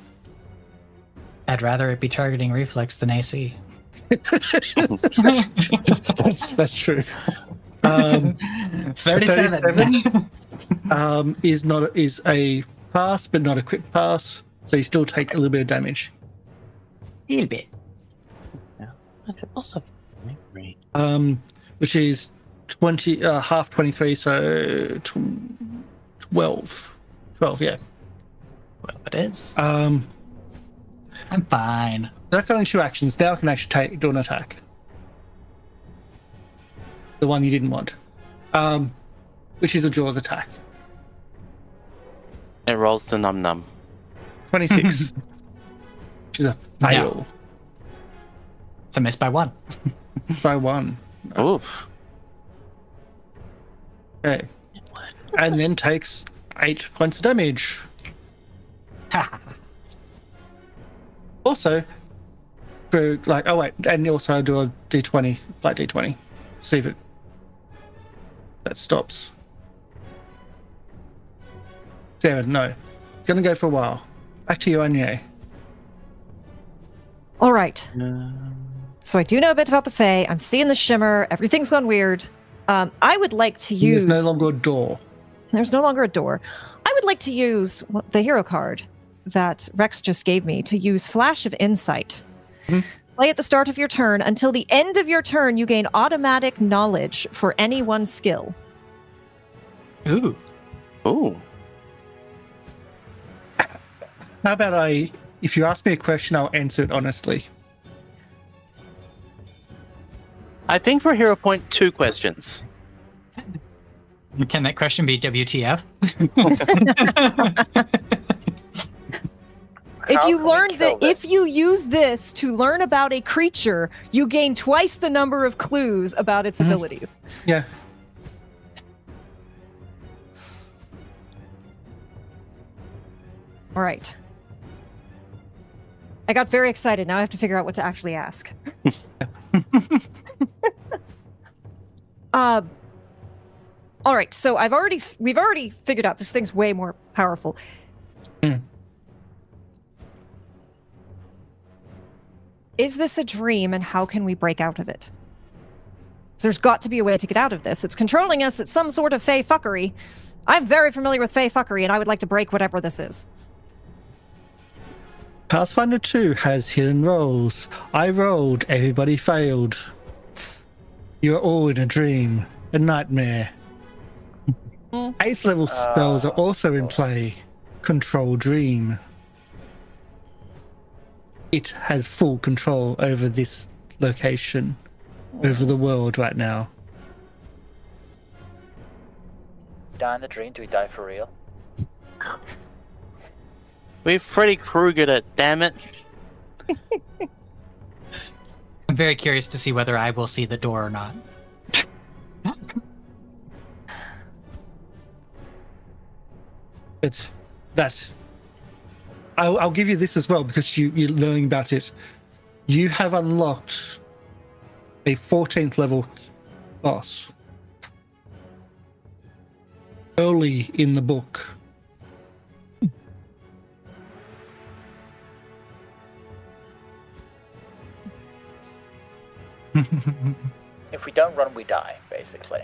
I'd rather it be targeting reflex than AC. That's true. 37. Is a pass, but not a quick pass. So you still take a little bit of damage. A little bit. Also, memory. Which is 20, half 23, so 12. 12, yeah. Well, it is. Um, I'm fine. that's only 2 actions. Now I can actually do an attack. The one you didn't want. Which is a Jaws attack. It rolls to num num. 26. Which is a fail It's a miss by 1. by 1. Oof. Okay. And then takes 8 points of damage. Also, for like, oh wait, and also I do a d20, flat d20. See if that stops. 7, no. It's gonna go for a while. Back to you, Uaine. All right. So I do know a bit about the Fae. I'm seeing the shimmer. Everything's gone weird. I would like to use. There's no longer a door. There's no longer a door. I would like to use the hero card that Rex just gave me to use Flash of Insight. Play at the start of your turn. Until the end of your turn, you gain automatic knowledge for any one skill. Ooh. Ooh. How about if you ask me a question, I'll answer it honestly. I think for Hero Point, 2 questions. Can that question be WTF? If How you can we learn kill that, if this? you use this to learn about a creature, you gain twice the number of clues about its abilities. Yeah. All right. I got very excited. Now I have to figure out what to actually ask. All right, so we've already figured out this thing's way more powerful. Is this a dream, and how can we break out of it? There's got to be a way to get out of this. It's controlling us. It's some sort of fey fuckery. I'm very familiar with fey fuckery, and I would like to break whatever this is. Pathfinder 2 has hidden rolls. I rolled, everybody failed. You're all in a dream, a nightmare. 8th level spells are also in play. Control Dream. It has full control over this location, over the world right now. Die in the dream? Do we die for real? We Freddy Kruegered it, damn it. I'm very curious to see whether I will see the door or not. I'll give you this as well, because you're learning about it. You have unlocked a 14th level boss early in the book. If we don't run, we die, basically.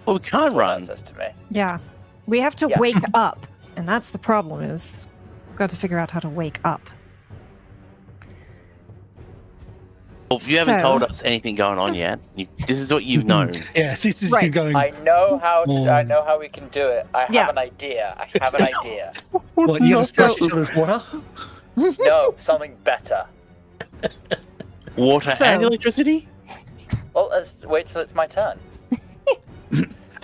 Well, we can't That's what run. that says to me. Yeah. We have to Yeah. wake up, and that's the problem is we've got to figure out how to wake up. Well, you haven't So- told us anything going on yet. This is what you've known. Yes, this is Right. you going. I know how to. I know how we can do it. I have Yeah. an idea. I have an idea. What, you have to So- splash each other's water? No, something better. Water So- and electricity? Well, wait till it's my turn.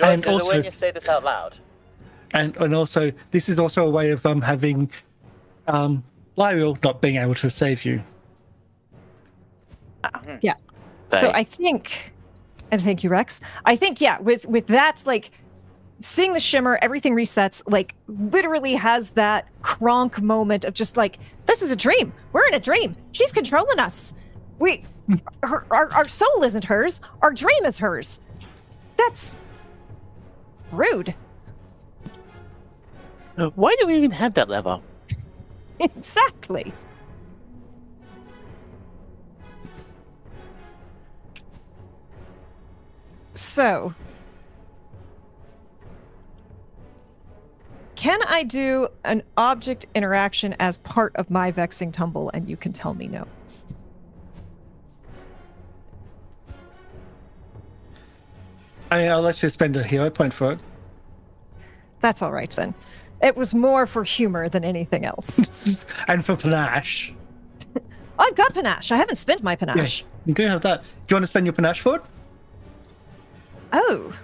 And Does also- Uaine say this out loud? And also, this is also a way of having Lieriel not being able to save you. Yeah. So Thanks. I think, and thank you, Rex. I think, yeah, with that, like, seeing the shimmer, everything resets, like, literally has that Kronk moment of just like, this is a dream. We're in a dream. She's controlling us. Our soul isn't hers. Our dream is hers. That's rude. Why do we even have that lever? Exactly. So, can I do an object interaction as part of my vexing tumble, and you can tell me no? I'll actually spend a hero point for it. That's all right then. It was more for humor than anything else. And for panache. I've got panache. I haven't spent my panache. You can have that. Do you want to spend your panache for it? Oh.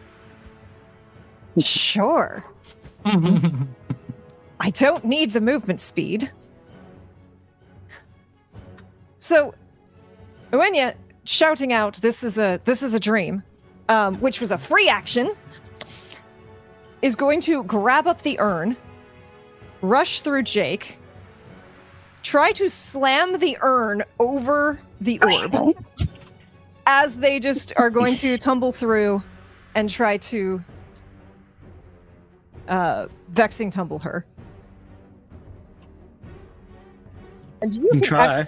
Sure. I don't need the movement speed. So, Uaine shouting out, "This is a dream," which was a free action, is going to grab up the urn, rush through Jake, try to slam the urn over the orb, as they just are going to tumble through and try to vexing tumble her. And you can can try.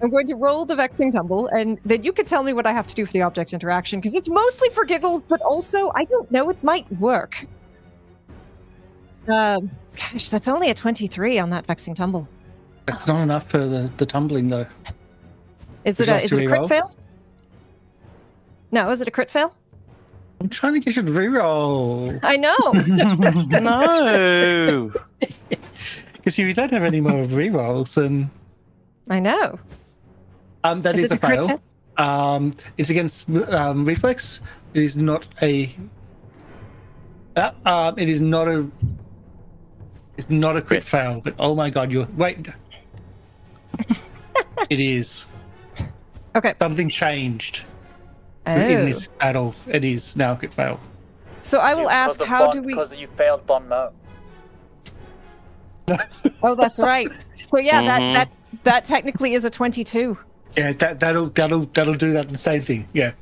I'm going to roll the vexing tumble, and then you can tell me what I have to do for the object interaction, because it's mostly for giggles, but also, I don't know, it might work. Gosh, that's only a 23 on that vexing tumble. That's not enough for the tumbling, though. Is Would it you a like is to it a crit reroll? fail? No, is it a crit fail? I'm trying to get you to reroll. I know. No! Because if you don't have any more rerolls, then I know. that is it a a crit fail. It's against reflex. It is not a. It is not a. It's not a crit fail. But oh my god, you're wait. It is. Okay. Something changed Oh. in this battle. It is now a crit fail. So I will ask, how do we... Because you failed Bon Mo. Oh, that's right. So yeah, Mhm. that technically is a 22. Yeah, that'll do that the same thing. Yeah.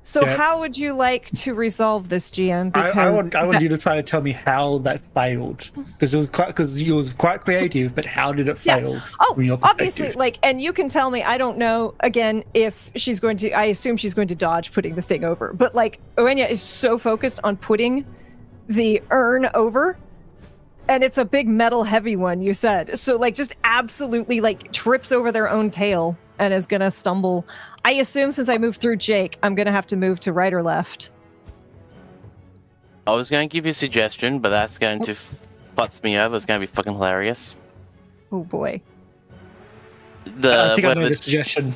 So Yeah. how would you like to resolve this, GM? Because I want you to try to tell me how that failed, because you was quite creative, but how did it Yeah. fail? Oh, from your obviously, perspective? and you can tell me, I don't know, again, if she's going to, I assume she's going to dodge putting the thing over, but Uaine is so focused on putting the urn over, and it's a big metal heavy one, you said, so just absolutely trips over their own tail and is gonna stumble. I assume since I moved through Jake, I'm gonna have to move to right or left. I was going to give you a suggestion, but that's going to putz me over. It's going to be fucking hilarious. Oh boy. I think I know the suggestion.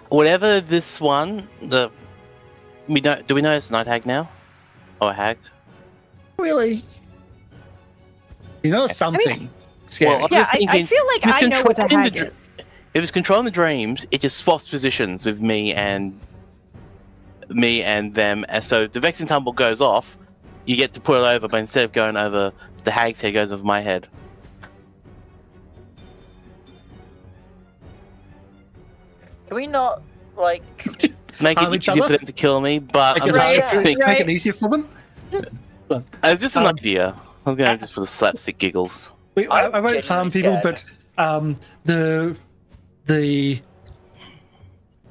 Whatever this one, do we know it's a night hag now? Or a hag? Really? You know something. Scary. Well, I'm Yeah, just thinking, I feel like if it's I know what the controlling hag dr- is. If it's controlling the dreams, it just swaps positions with me and them. And so the Vexing Tumble goes off, you get to put it over, but instead of going over the hag's head, it goes over my head. Can we not Make Harm it each easier other? for them to kill me, but Make I'm it, just Right. thinking, make it easier for them. is this an Um, idea? I was going just for the slapstick giggles. I I'm won't harm genuinely people, scared. but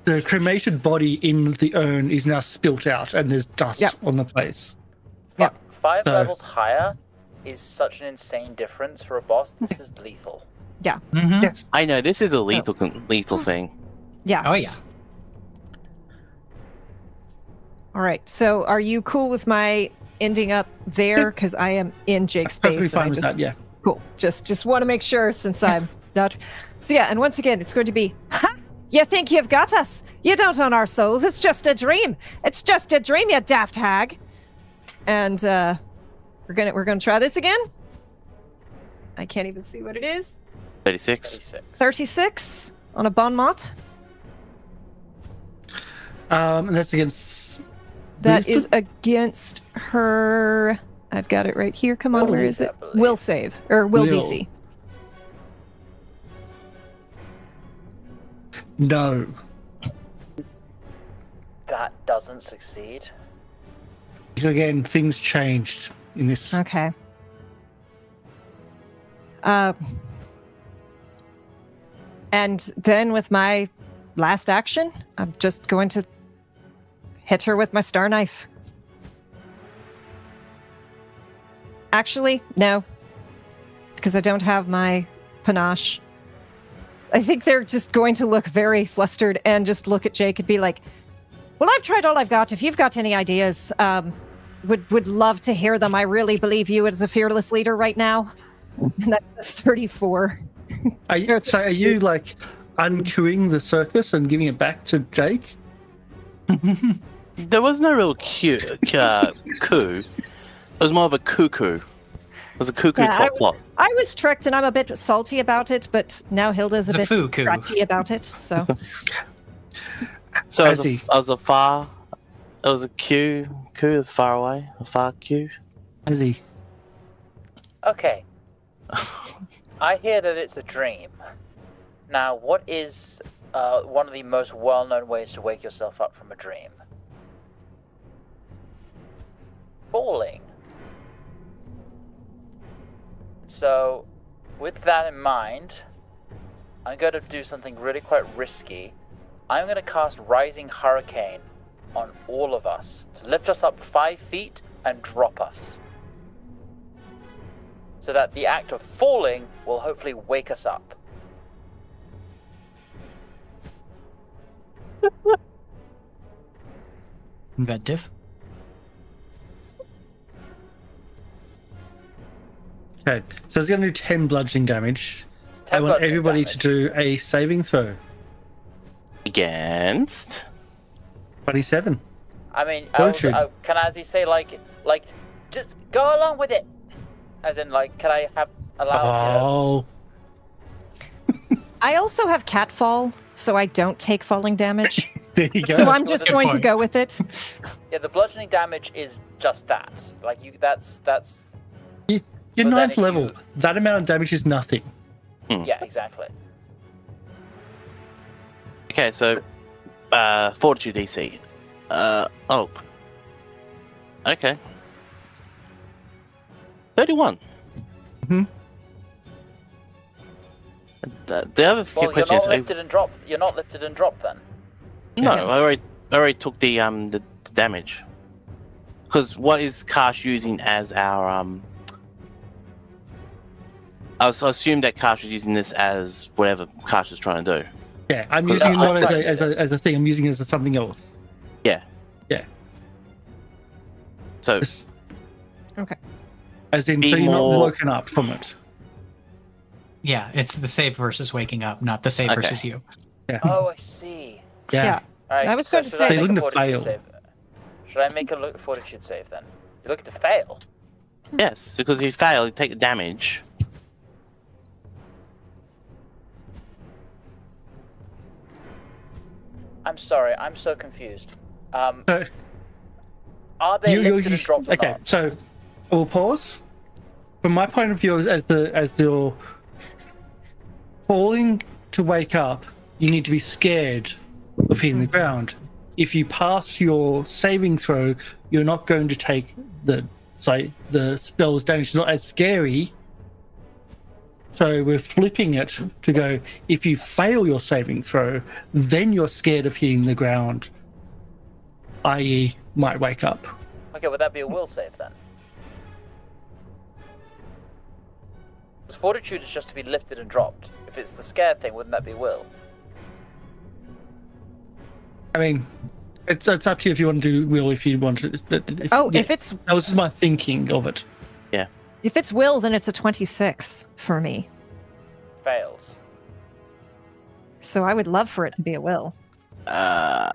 the cremated body in the urn is now spilt out, and there's dust Yep. on the place. Yep. 5 So- levels higher is such an insane difference for a boss. This is lethal. Mhm. Yes. I know this is a lethal thing. Yeah. Oh yeah. All right. So, are you cool with my ending up there? Because I am in Jake's Perfectly space. And I fine with just that. Yeah. cool. Just want to make sure since I'm not. So yeah. And once again, it's going to be. Ha! You think you've got us? You don't own our souls. It's just a dream. It's just a dream, you daft hag. And we're gonna try this again. I can't even see what it is. 36. 36. 36 on a bon mot. And that's against. That Wisdom? is against her. I've got it right here. Come on, Will where is it? I believe. Will save or will Will. DC? No. That doesn't succeed. Again, things changed in this. Okay. And then with my last action, I'm just going to hit her with my star knife. Actually, no. Because I don't have my panache. I think they're just going to look very flustered and just look at Jake and be like, well, I've tried all I've got. If you've got any ideas, would love to hear them. I really believe you as a fearless leader right now. And that's 34. Are you unqueuing the circus and giving it back to Jake? There was no real coup. It was more of a cuckoo. It was a cuckoo Yeah, plot. I was tricked and I'm a bit salty about it, but now Hilda's a It's a bit foo-coo. scratchy about it. So So it Azzy. was a Q. Q is far away. A far Q. Azzy. Okay. I hear that it's a dream. Now, what is one of the most well-known ways to wake yourself up from a dream? Falling. So, with that in mind, I'm going to do something really quite risky. I'm going to cast Rising Hurricane on all of us to lift us up 5 feet and drop us. So that the act of falling will hopefully wake us up. Inventive. Okay, so it's going to do 10 bludgeoning damage. 10 I want bludgeoning everybody damage. to do a saving throw. Against. 27. I mean, Fortune. can Azzy say like, just go along with it? As in, like, can I allow? I also have catfall, so I don't take falling damage. There you go. So I'm just Good going to point. go with it. Yeah, the bludgeoning damage is just that. Like you, that's You're but then 9th if level. you- That amount of damage is nothing. yeah, exactly. Okay, so Fortitude DC. Oh. Okay. 31. Mhm. The other Well, you're question not is, lifted and dropped. You're not lifted and dropped then. no, Yeah. I already took the damage. Because what is Karsh using as our I assume that Karsh is using this as whatever Karsh is trying to do. Yeah, I'm Because using it not I- as a thing. I'm using it as something else. Yeah. Yeah. So It's- Okay. As in, Be so you're not more- woken up from it. Yeah, it's the save versus waking up, not the save Okay. versus you. Yeah. Oh, I see. Yeah. All right, I was so going to should say- I You're make a looking to fortitude fail. save? Should I make a fortitude save then? You're looking to fail. yes, because if you fail, you take the damage. I'm sorry, I'm so confused. So, Are they you're lifted and dropped or okay. not? So we'll pause. From my point of view, as you're falling to wake up, you need to be scared of hitting the ground. If you pass your saving throw, you're not going to take the spell's damage. It's not as scary. So we're flipping it to go, if you fail your saving throw, then you're scared of hitting the ground, i.e. might wake up. Okay, would that be a will save then? Because fortitude is just to be lifted and dropped. If it's the scared thing, wouldn't that be will? I mean, it's up to you if you want to do will, if you want to. But If it's that was my thinking of it. if it's will, then it's a 26 for me. Fails. So I would love for it to be a will. I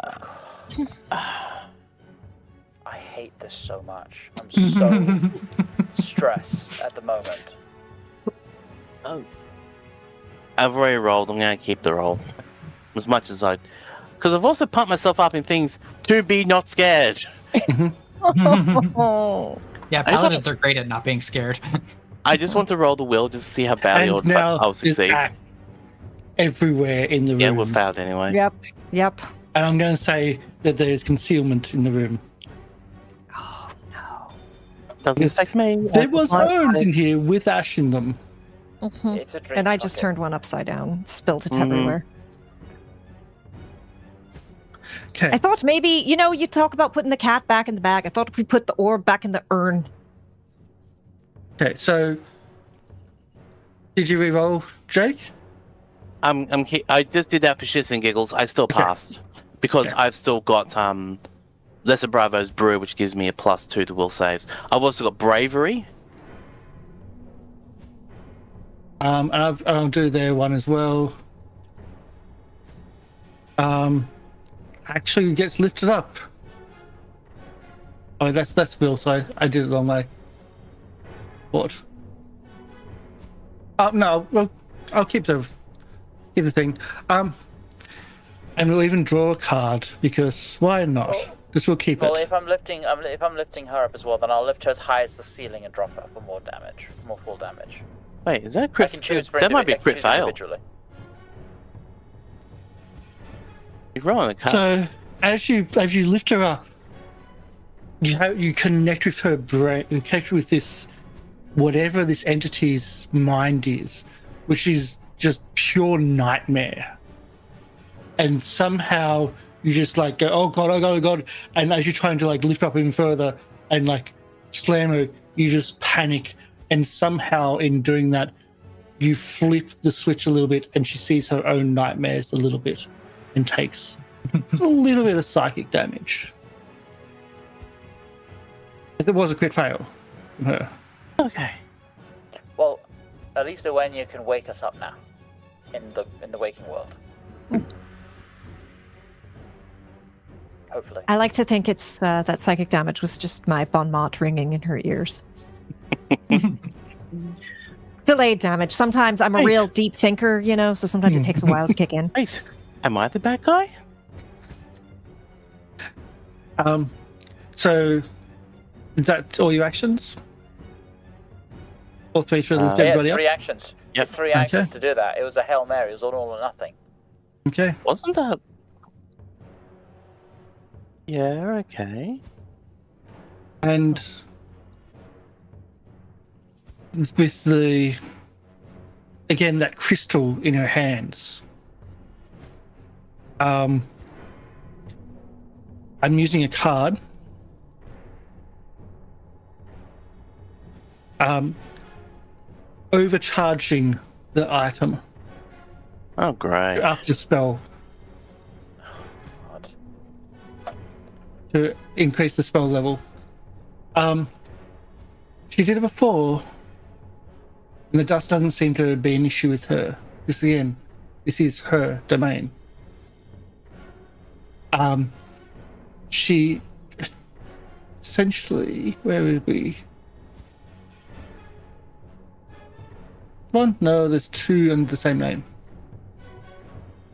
hate this so much. I'm so stressed at the moment. I've already rolled. I'm gonna keep the roll as much as I, because I've also pumped myself up in things to be not scared. Oh. Yeah, I just wanna- paladins are great at not being scared. I just want to roll the will just to see how badly And now I'll there's succeed. act everywhere in the room. Yeah, we failed anyway. Yep. And I'm going to say that there is concealment in the room. Oh no. Doesn't Yes. affect me. There was urns in here with ash in them. Mhm. It's a drink. And I just bucket. turned one upside down, spilled it Mhm. everywhere. Okay. I thought maybe, you talk about putting the cat back in the bag. I thought if we put the orb back in the urn. Okay, so did you re-roll, Jake? I just did that for shits and giggles. I still Okay. passed because Okay. I've still got Lesser Bravo's Brew, which gives me a +2 to will saves. I've also got Bravery. And I'll do their one as well. Actually gets lifted up. Oh, that's Bill, so I did it the wrong way. What? Oh no, well, I'll keep the thing. And we'll even draw a card because why not? Well- Because we'll keep Well, it. if I'm lifting her up as well, then I'll lift her as high as the ceiling and drop her for more damage, for more full damage. Wait, is that a I crit? can choose for That might be a I can crit choose fail. individually. You're rolling a card. So as you lift her up, you connect with her brain, you connect with this whatever this entity's mind is, which is just pure nightmare. And somehow you just like go, oh god, oh god, oh god, and as you're trying to like lift up even further and like slam her, you just panic, and somehow in doing that, you flip the switch a little bit, and she sees her own nightmares a little bit, and takes a little bit of psychic damage. It was a crit fail from her. Okay. Well, at least Uaine can wake us up now, in the waking world. Hopefully. I like to think it's that psychic damage was just my bon mot ringing in her ears. Delayed damage. Sometimes I'm a Right. real deep thinker, so sometimes it takes a while to kick in. Wait, am I the bad guy? So is that all your actions? All three for Yeah, everybody it's up? 3 actions. Yep. It's 3 actions to do that. It was a Hail Mary. It was all or nothing. Okay. Wasn't that? Yeah, okay. And with the, again, that crystal in her hands, I'm using a card. Overcharging the item Oh, great. after spell God. to increase the spell level. She did it before, and the dust doesn't seem to be an issue with her. Because again, this is her domain. She essentially, where would we? One? No, there's two under the same name.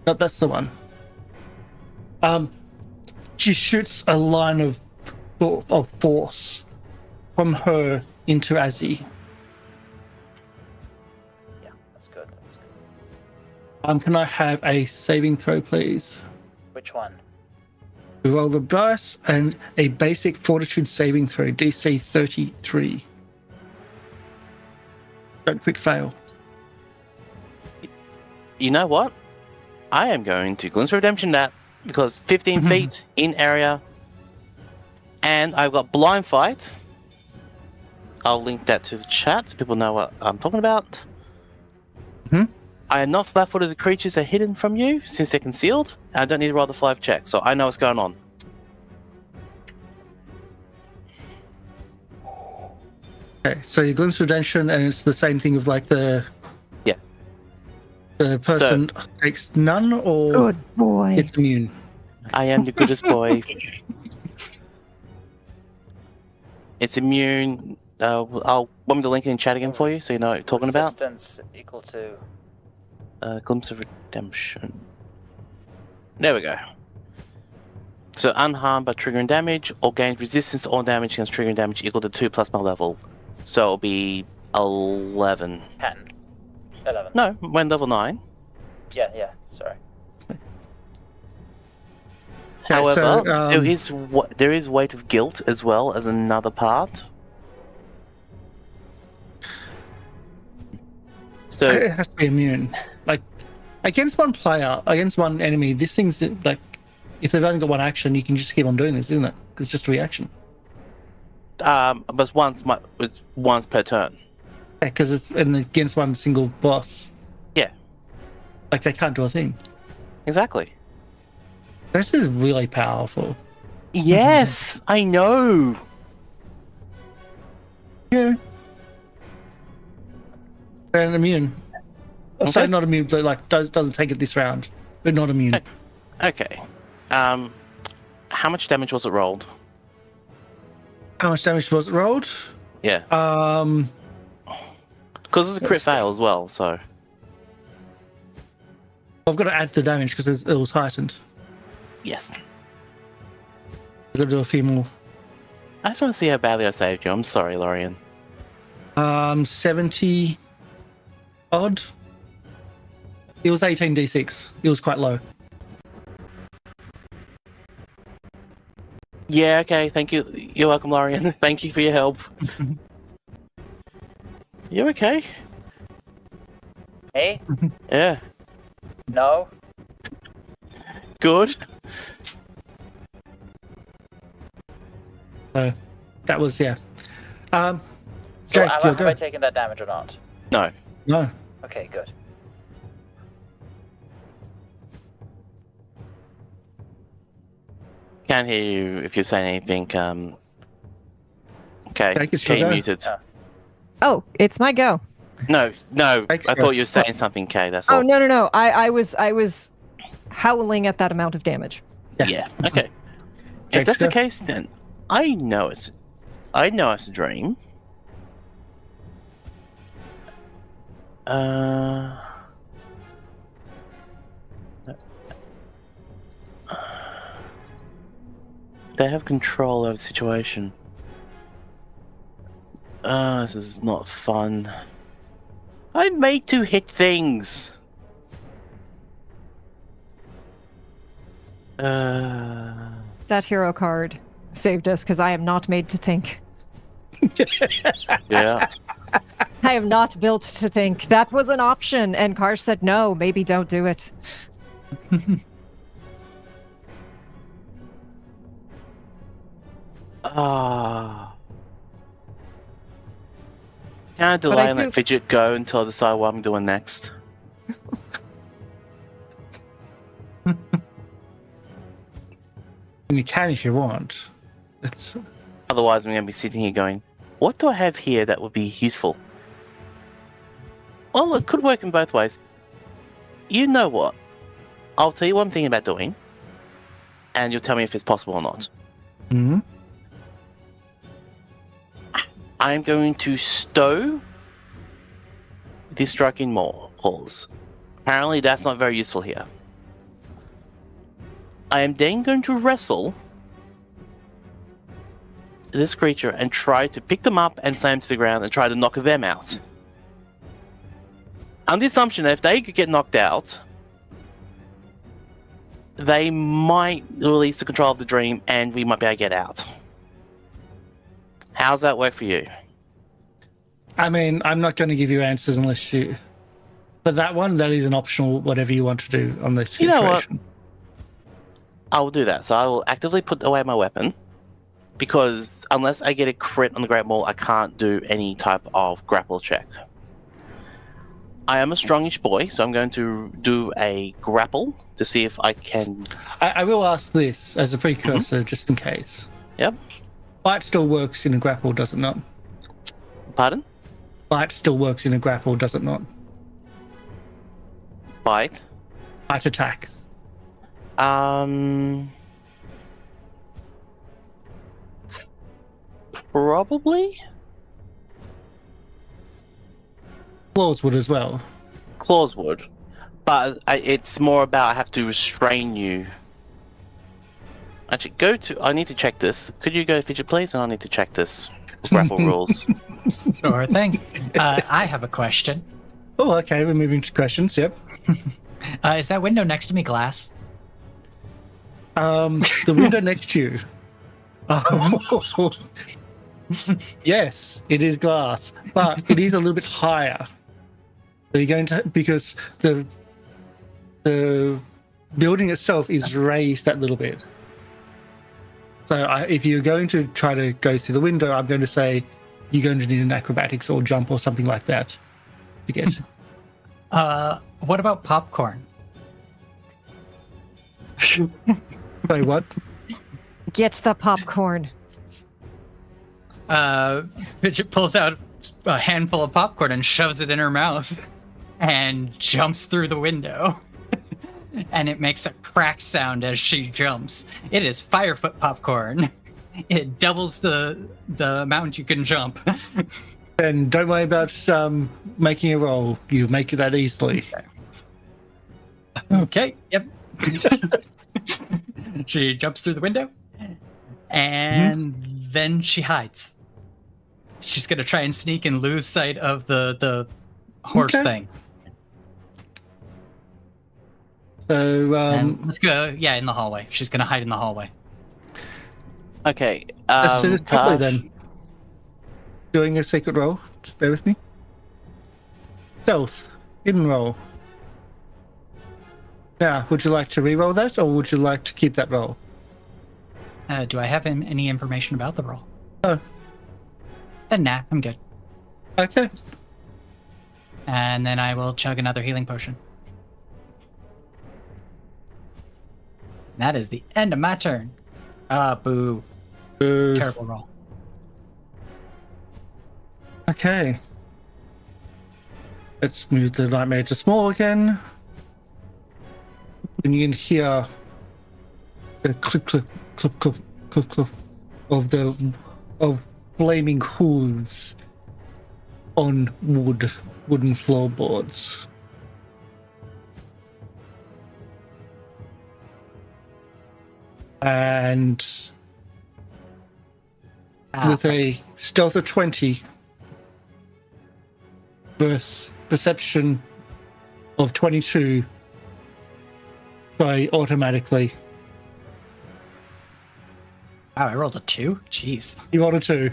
No, that's the one. She shoots a line of force from her into Azzy. Yeah, that's good. That's good. Can I have a saving throw, please? Which one? We roll the dice and a basic fortitude saving throw, DC 33. Don't quick fail. You know what? I am going to Glimpse of Redemption that because 15 feet in area, and I've got Blind Fight. I'll link that to the chat so people know what I'm talking about. I am not flat-footed creatures are hidden from you since they're concealed. I don't need to roll the 5 check, so I know what's going on. Okay, so you glimpse redemption, and it's the same thing with like the person takes none or Good boy. it's immune. I am the goodest boy. It's immune. I'll want me to link it in chat again for you, so you know what I'm talking about. Resistance equal to. Glimpse of Redemption. There we go. So unharmed by triggering damage, or gains resistance to all damage against triggering damage equal to 2 plus my level. So it'll be 11. 10. 11. No, when level 9. Yeah, sorry. However, so, there is weight of guilt as well as another part. So it has to be immune. Like against one player, against one enemy, this thing's like if they've only got one action, you can just keep on doing this, isn't it? Because it's just a reaction. but once per turn. Yeah, because it's against one single boss. Yeah. Like they can't do a thing. Exactly. This is really powerful. Yes, I know. Yeah. And immune. Okay. So not immune, but like doesn't take it this round, but not immune. Okay. How much damage was it rolled? How much damage was it rolled? Yeah. Because it's a crit fail as well, so. I've got to add the damage because it was heightened. Yes. I've got to do a few more. I just want to see how badly I saved you. I'm sorry, Lorian. 70 odd. It was 18 d6. It was quite low. Yeah, okay, thank you. You're welcome, Lorian. Thank you for your help. You okay? Me? Yeah. No? Good. That was, yeah. So Jake, have go. I taken that damage or not? No. No. Okay, good. Can't hear you if you're saying anything. Okay, Jake, it's okay, your you're go. muted. Oh, it's my go. No, Jake's I go. thought you were saying something, Kay, that's all. Oh no. I was howling at that amount of damage. Yeah, okay. If Jake's that's the go. case, then I know it's a dream. They have control over the situation. This is not fun. I made 2 hit things. that hero card saved us because I am not made to think. Yeah. I am not built to think. That was an option, and Karsh said no, maybe don't do it. Can I But delay I and let do- Fidget go until I decide what I'm doing next? You can if you want. It's Otherwise, I'm going to be sitting here going, what do I have here that would be useful? Well, it could work in both ways. You know what? I'll tell you what I'm thinking about doing, and you'll tell me if it's possible or not. hmm I'm going to stow this striking claws. Apparently, that's not very useful here. I am then going to wrestle this creature and try to pick them up and slam them to the ground and try to knock them out. On the assumption that if they could get knocked out, they might release the control of the dream and we might be able to get out. How's that work for you? I mean, I'm not going to give you answers unless you. But that one, that is an optional, whatever you want to do on this You situation. know what? I will do that. So I will actively put away my weapon, because unless I get a crit on the Great Maul, I can't do any type of grapple check. I am a strongish boy, so I'm going to do a grapple to see if I can... I will ask this as a precursor, just in case. Yep. Bite still works in a grapple, does it not? Pardon? Bite still works in a grapple, does it not? Bite? Bite attack. Probably? Claws would as well. Claws would. But it's more about I have to restrain you. Actually, I need to check this. Could you go to Fidget, please? And I need to check this. Grapple rules. Sure thing. I have a question. Oh, okay, we're moving to questions, yep. Is that window next to me glass? The window next to you. Yes, it is glass, but it is a little bit higher. So you're going to, because the building itself is raised that little bit. So if you're going to try to go through the window, I'm going to say you're going to need an acrobatics or jump or something like that to get. What about popcorn? Sorry, what? Get the popcorn. Fidget pulls out a handful of popcorn and shoves it in her mouth and jumps through the window. And it makes a crack sound as she jumps. It is Firefoot popcorn. It doubles the amount you can jump. And don't worry about making a roll. You make it that easily. Okay, yep. She jumps through the window, and then she hides. She's gonna try and sneak and lose sight of the horse Okay. thing. So And let's go, in the hallway. She's gonna hide in the hallway. Okay. let's do this quickly Karsh, then. Doing a secret roll. Just bear with me. Stealth. Hidden roll. Now, would you like to re-roll that, or would you like to keep that roll? Do I have any information about the roll? No. Then nah, I'm good. Okay. And then I will chug another healing potion. That is the end of my turn. Boo. Boo. Terrible roll. Okay. Let's move the nightmare to small again. And you can hear the clip, clip, clip, clip, clip, clip of flaming hooves on wooden floorboards. And with a stealth of 20 versus perception of 22, by automatically Wow, I rolled a 2? Jeez. You wanted to.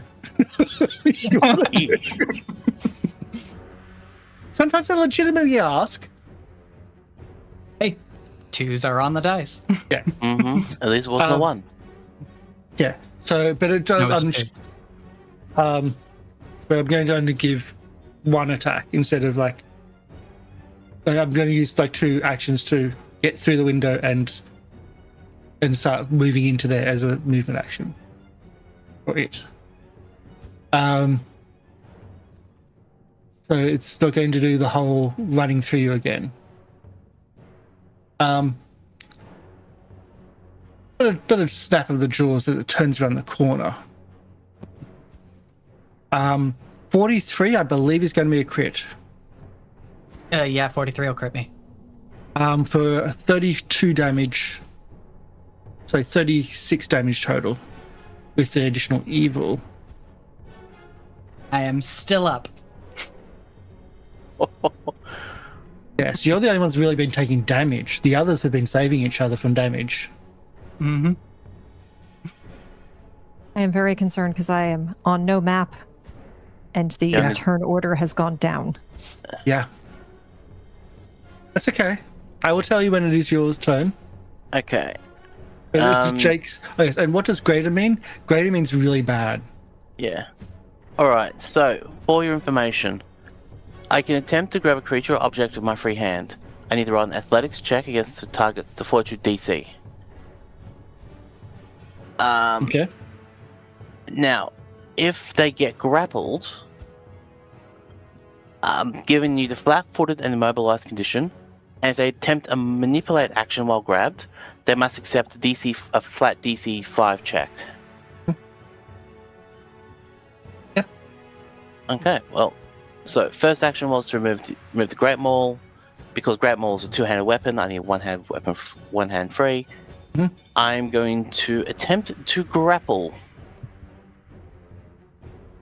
Sometimes I legitimately ask. Hey, 2s are on the dice. Yeah. Mm-hmm. At least it wasn't a 1. Yeah. So, but it No, does. it's a 2. But I'm going to only give 1 attack instead of like I'm going to use like 2 actions to get through the window and start moving into there as a movement action for it. So it's not going to do the whole running through you again. But a snap of the jaws as it turns around the corner. 43, I believe, is going to be a crit. Yeah, 43 will crit me. For 32 damage. So 36 damage total with the additional evil. I am still up. Yeah, so you're the only ones really been taking damage. The others have been saving each other from damage. Mm-hmm. I am very concerned because I am on no map, and the Yeah. turn order has gone down. Yeah. That's okay. I will tell you when it is your turn. Okay. But it's Jake's. Oh, yes. And what does greater mean? Greater means really bad. Yeah. Alright, so, for your information, I can attempt to grab a creature or object with my free hand. I need to roll an athletics check against the target's the fortitude DC. Okay. Now, if they get grappled, giving you the flat-footed and immobilized condition, and if they attempt a manipulate action while grabbed, they must accept a flat DC 5 check. Yeah. Okay, well, so first action was to remove the Great Maul. Because Great Maul is a two-handed weapon, I need a one-hand weapon, one hand free. Mhm. I'm going to attempt to grapple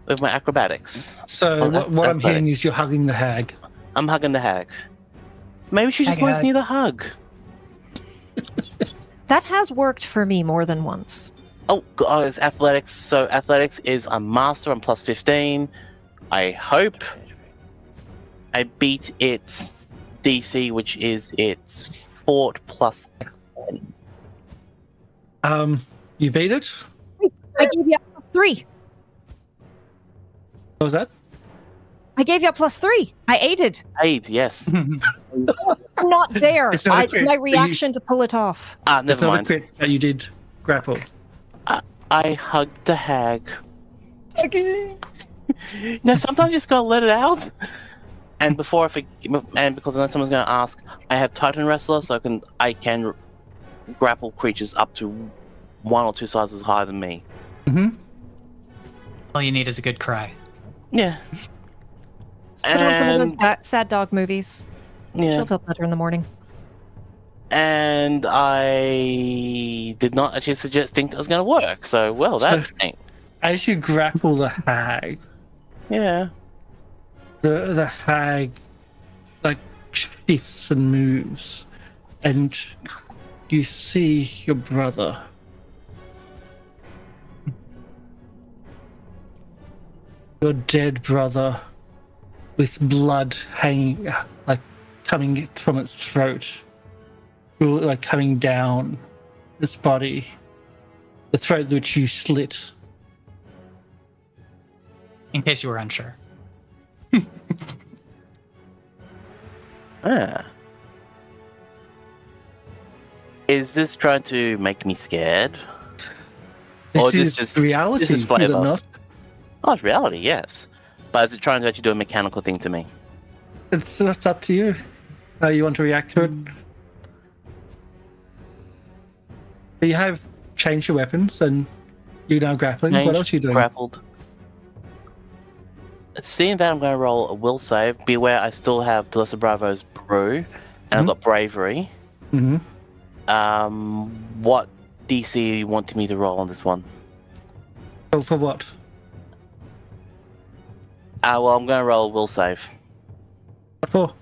with my acrobatics. So Oh, what I'm hearing athletics. is you're hugging the hag. I'm hugging the hag. Maybe she just Hag, wants hag. need a hug. That has worked for me more than once. Oh, it's athletics. So athletics is a master on plus 15. I hope I beat its DC, which is its fort plus 10. You beat it? I gave you a +3. What was that? I gave you a +3. I aided. Aid, yes. I'm not there. It's not a It's crit, my but you- reaction to pull it off. Ah, It's never not a mind. crit, but you did grapple. I hugged the hag. No, sometimes you just gotta let it out. And before because I know someone's gonna ask, I have Titan Wrestler, so I can grapple creatures up to 1 or 2 sizes higher than me. Mm-hmm. All you need is a good cry. Yeah. Just put on some of those And- sad dog movies. Yeah. She'll feel better in the morning. And I did not actually think that was going to work. So, well, that ain't. As you grapple the hag, Yeah. the hag like shifts and moves, and you see your brother. Your dead brother, with blood hanging, like coming from its throat, like coming down its body, the throat which you slit. In case you were unsure. Ah. Is this trying to make me scared? Or This this is just- reality, this is is it flavor. not? Oh, it's reality, yes. But is it trying to actually do a mechanical thing to me? It's up to you. How you want to react to it. You have changed your weapons and you're now grappling. What Changed, else are you doing? Grappled. Seeing that, I'm going to roll a will save. Beware, I still have the Lesser Bravo's Brew, and I've got Bravery. Mm-hmm. What DC do you want me to roll on this one? For what? Well, I'm going to roll a will save. What for?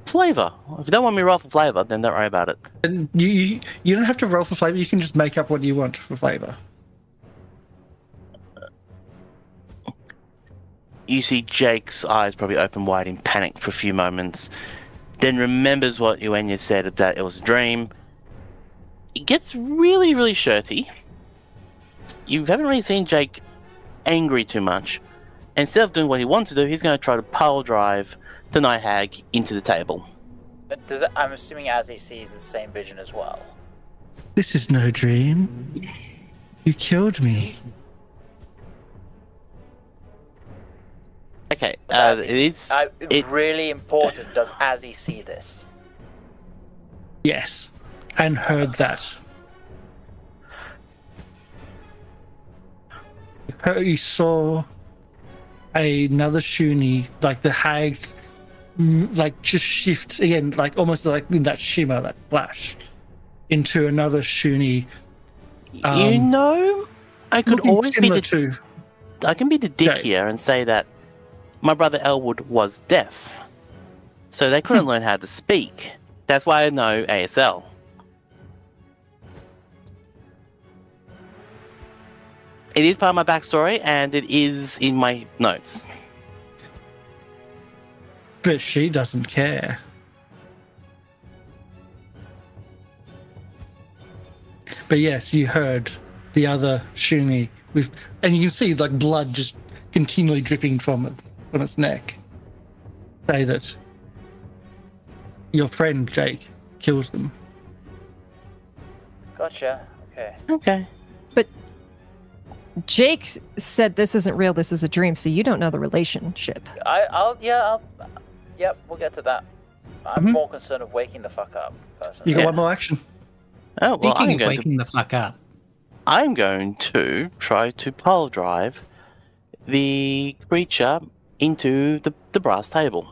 flavor. If you don't want me to roll for flavor, then don't worry about it. And you don't have to roll for flavor. You can just make up what you want for flavor. You see Jake's eyes probably open wide in panic for a few moments, then remembers what Uaine said, that it was a dream. It gets really, really shirty. You haven't really seen Jake angry too much. Instead of doing what he wants to do, he's going to try to pile drive the Night Hag into the table. But I'm assuming Azzy sees the same vision as well. This is no dream. You killed me. Okay, Azzy, it is... really important. Does Azzy see this? Yes, and heard that. You saw another Shuni, like the hag, like just shift again, like almost like in that shimmer, that flash, into another Shuni. You know, I could looking always be similar the... I can be the dick Okay. here and say that my brother Elwood was deaf. So they couldn't learn how to speak. That's why I know ASL. It is part of my backstory, and it is in my notes. But she doesn't care. But yes, you heard the other Shuni, and you can see like blood just continually dripping from its neck. Say that your friend Jake killed them. Gotcha. Okay. Okay. Jake said this isn't real, this is a dream, so you don't know the relationship. Yep, we'll get to that. I'm more concerned of waking the fuck up, personally. You got Yeah. one more action. Oh, well, Speaking I'm of going waking the fuck up, I'm going to try to pile drive the creature into the brass table.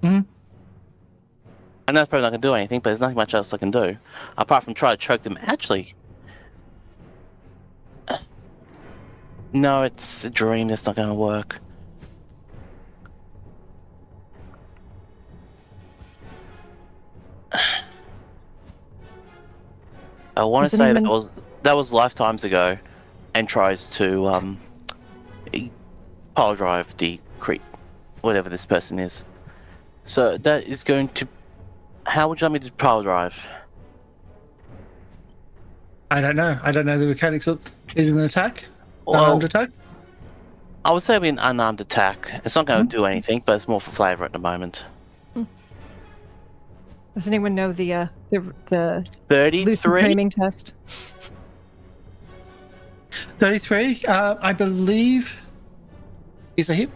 Mhm. I know it's probably not going to do anything, but there's nothing much else I can do. Apart from try to choke them. Actually... No, it's a dream. That's not going to work. I want to Does say anyone- that was lifetimes ago, and tries to pile drive the creep, whatever this person is. So that is going to. How would you like me to pile drive? I don't know. I don't know the mechanics of. Is it an attack? Well, Unarmed attack? I would say it'd be an unarmed attack. It's not going to do anything, but it's more for flavor at the moment. Does anyone know the lucid 33. framing test? 33. I believe is a hit.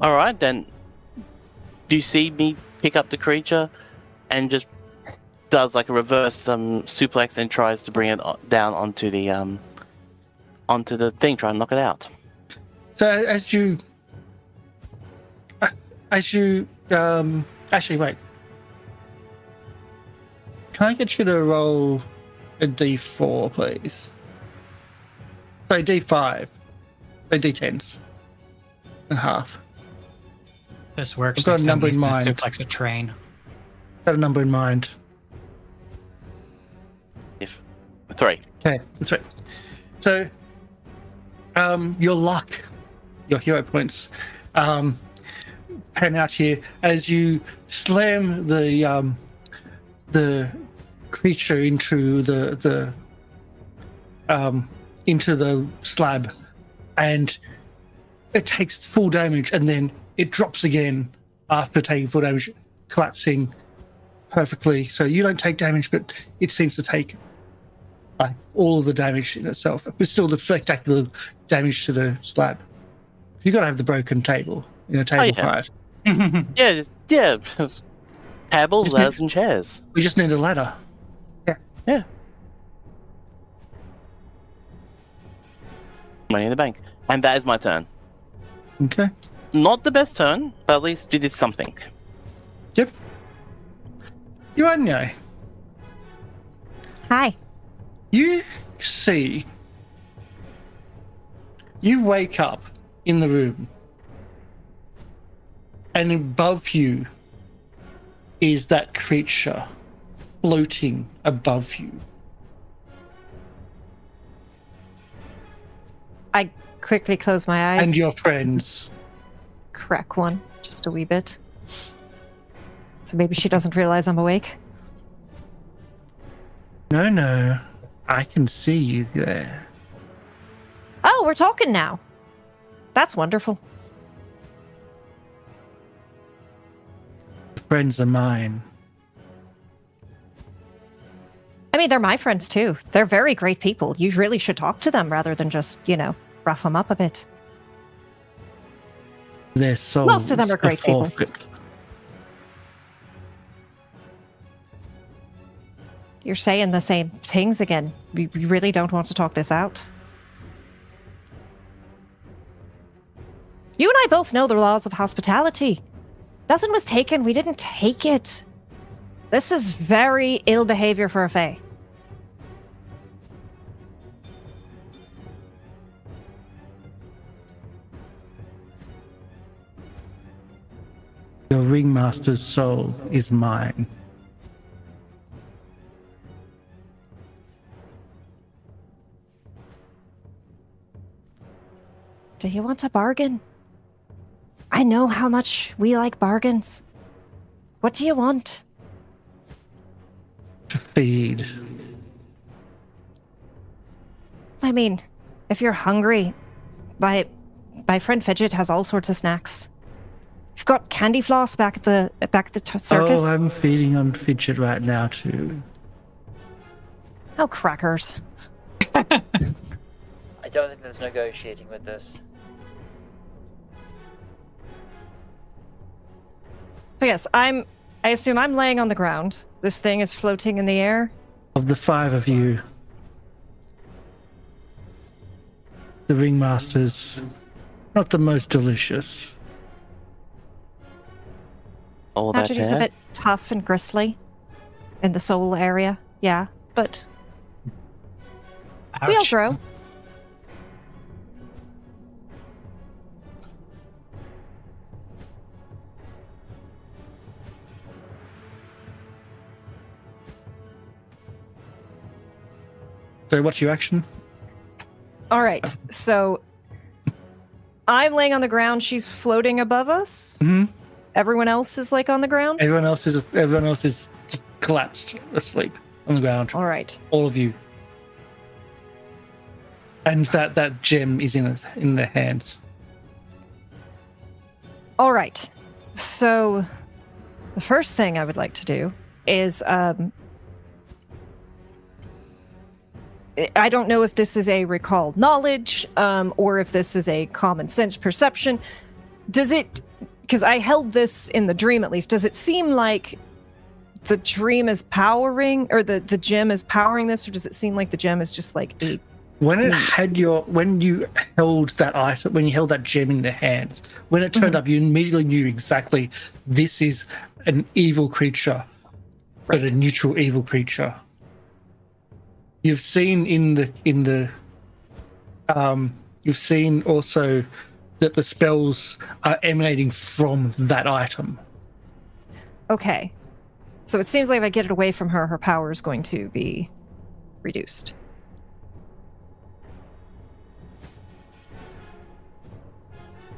All right, then. Do you see me pick up the creature and just does like a reverse suplex and tries to bring it down onto the thing, try and knock it out? So as you actually wait. Can I get you to roll a d4, please? Sorry, d5. So d10s and half. this works. I've got a next time number he's in gonna mind. Suplex a train. Got a number in mind. If 3. Okay, that's right. So, your luck, your hero points, pan out here as you slam the creature into the slab, and it takes full damage, and then it drops again after taking full damage, collapsing perfectly. So you don't take damage, but it seems to take all of the damage in itself, but still the spectacular damage to the slab. You got to have the broken table in a table yeah. fight. Yeah, tables, ladders, and chairs. We just need a ladder. Yeah. Money in the bank, and that is my turn. Okay. Not the best turn, but at least we did something. Yep. Uaine, Hi. you see, you wake up in the room, and above you is that creature floating above you. I quickly close my eyes. And your friends. Crack one, just a wee bit. So maybe she doesn't realize I'm awake. No, I can see you there. Oh, we're talking now. That's wonderful. Friends are mine. I mean, they're my friends too. They're very great people. You really should talk to them rather than just, rough them up a bit. Their souls Most of them are great people. forfeit. You're saying the same things again. We really don't want to talk this out. You and I both know the laws of hospitality. Nothing was taken. We didn't take it. This is very ill behavior for a fae. Your ringmaster's soul is mine. Do you want a bargain? I know how much we like bargains. What do you want? To feed. I mean, if you're hungry, my friend Fidget has all sorts of snacks. We've got candy floss back at the circus. Oh, I'm feeding on Fidget right now too. Oh, crackers. I don't think there's negotiating with this. So yes, I assume I'm laying on the ground. This thing is floating in the air. Of the 5 of you, the ringmaster's not the most delicious. All that Imagine he's a hair? bit tough and gristly in the soul area. Yeah, but we all Ouch. grow. So what's your action? All right, so I'm laying on the ground. She's floating above us. Mm-hmm. Everyone else is like on the ground. Everyone else is just collapsed asleep on the ground. All right. All of you. And that gem is in their hands. All right. So the first thing I would like to do is I don't know if this is a recalled knowledge or if this is a common sense perception. Does it, because I held this in the dream at least, does it seem like the dream is powering, or the gem is powering this, or does it seem like the gem is just like a... When you held that item, when you held that gem in their hands, when it turned up, you immediately knew exactly this is an evil creature, but a neutral evil creature. You've seen you've seen also that the spells are emanating from that item. Okay. So it seems like if I get it away from her, her power is going to be reduced.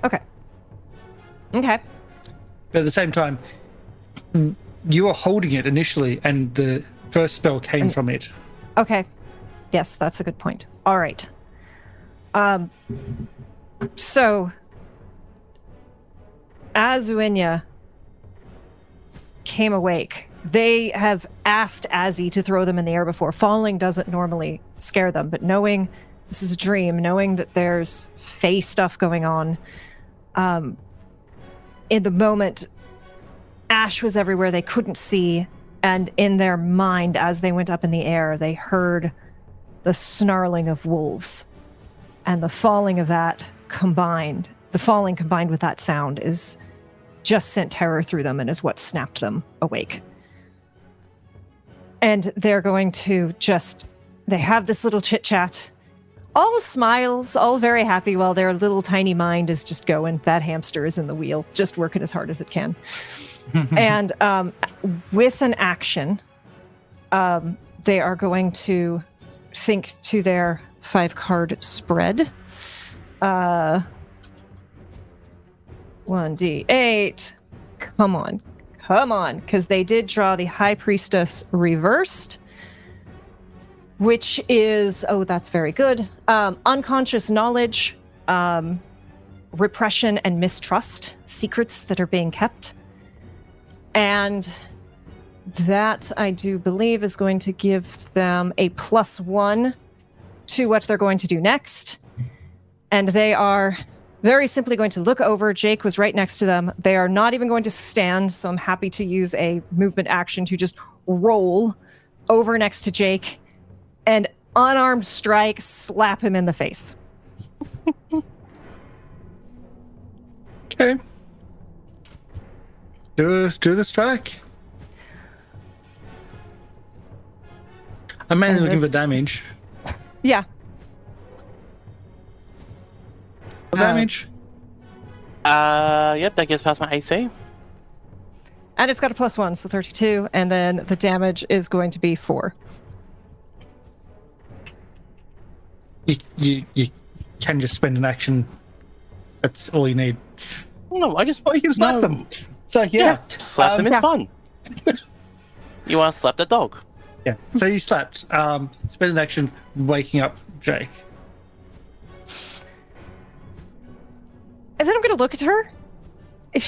Okay. Okay. But at the same time, you were holding it initially, and the first spell came from it. Okay. Yes, that's a good point. All right. So, as Uaine came awake, they have asked Azzy to throw them in the air before. Falling doesn't normally scare them, but knowing this is a dream, knowing that there's fae stuff going on, in the moment, ash was everywhere they couldn't see, and in their mind, as they went up in the air, they heard the snarling of wolves. And the falling of that combined with that sound is just sent terror through them and is what snapped them awake. And they're going to they have this little chit-chat. all smiles, all very happy while their little tiny mind is just going. That hamster is in the wheel, just working as hard as it can. And with an action, they are going to think to their 5-card spread. 1d8. Come on, because they did draw the High Priestess reversed, which is, that's very good. Unconscious knowledge, repression and mistrust, secrets that are being kept. And that, I do believe, is going to give them a +1 to what they're going to do next. And they are very simply going to look over. Jake was right next to them. They are not even going to stand, so I'm happy to use a movement action to just roll over next to Jake and unarmed strike, slap him in the face. Okay. Do the strike. I'm mainly looking for damage. Yeah. Damage. Yep, that gets past my AC. And it's got a +1, so 32, and then the damage is going to be 4. You can just spend an action. That's all you need. No, I just Oh, you can slap them. So yeah, slap them. It's yeah. fun. You want to slap the dog? Yeah. So you slapped. Spend an action, waking up Jake. And then I'm going to look at her. Does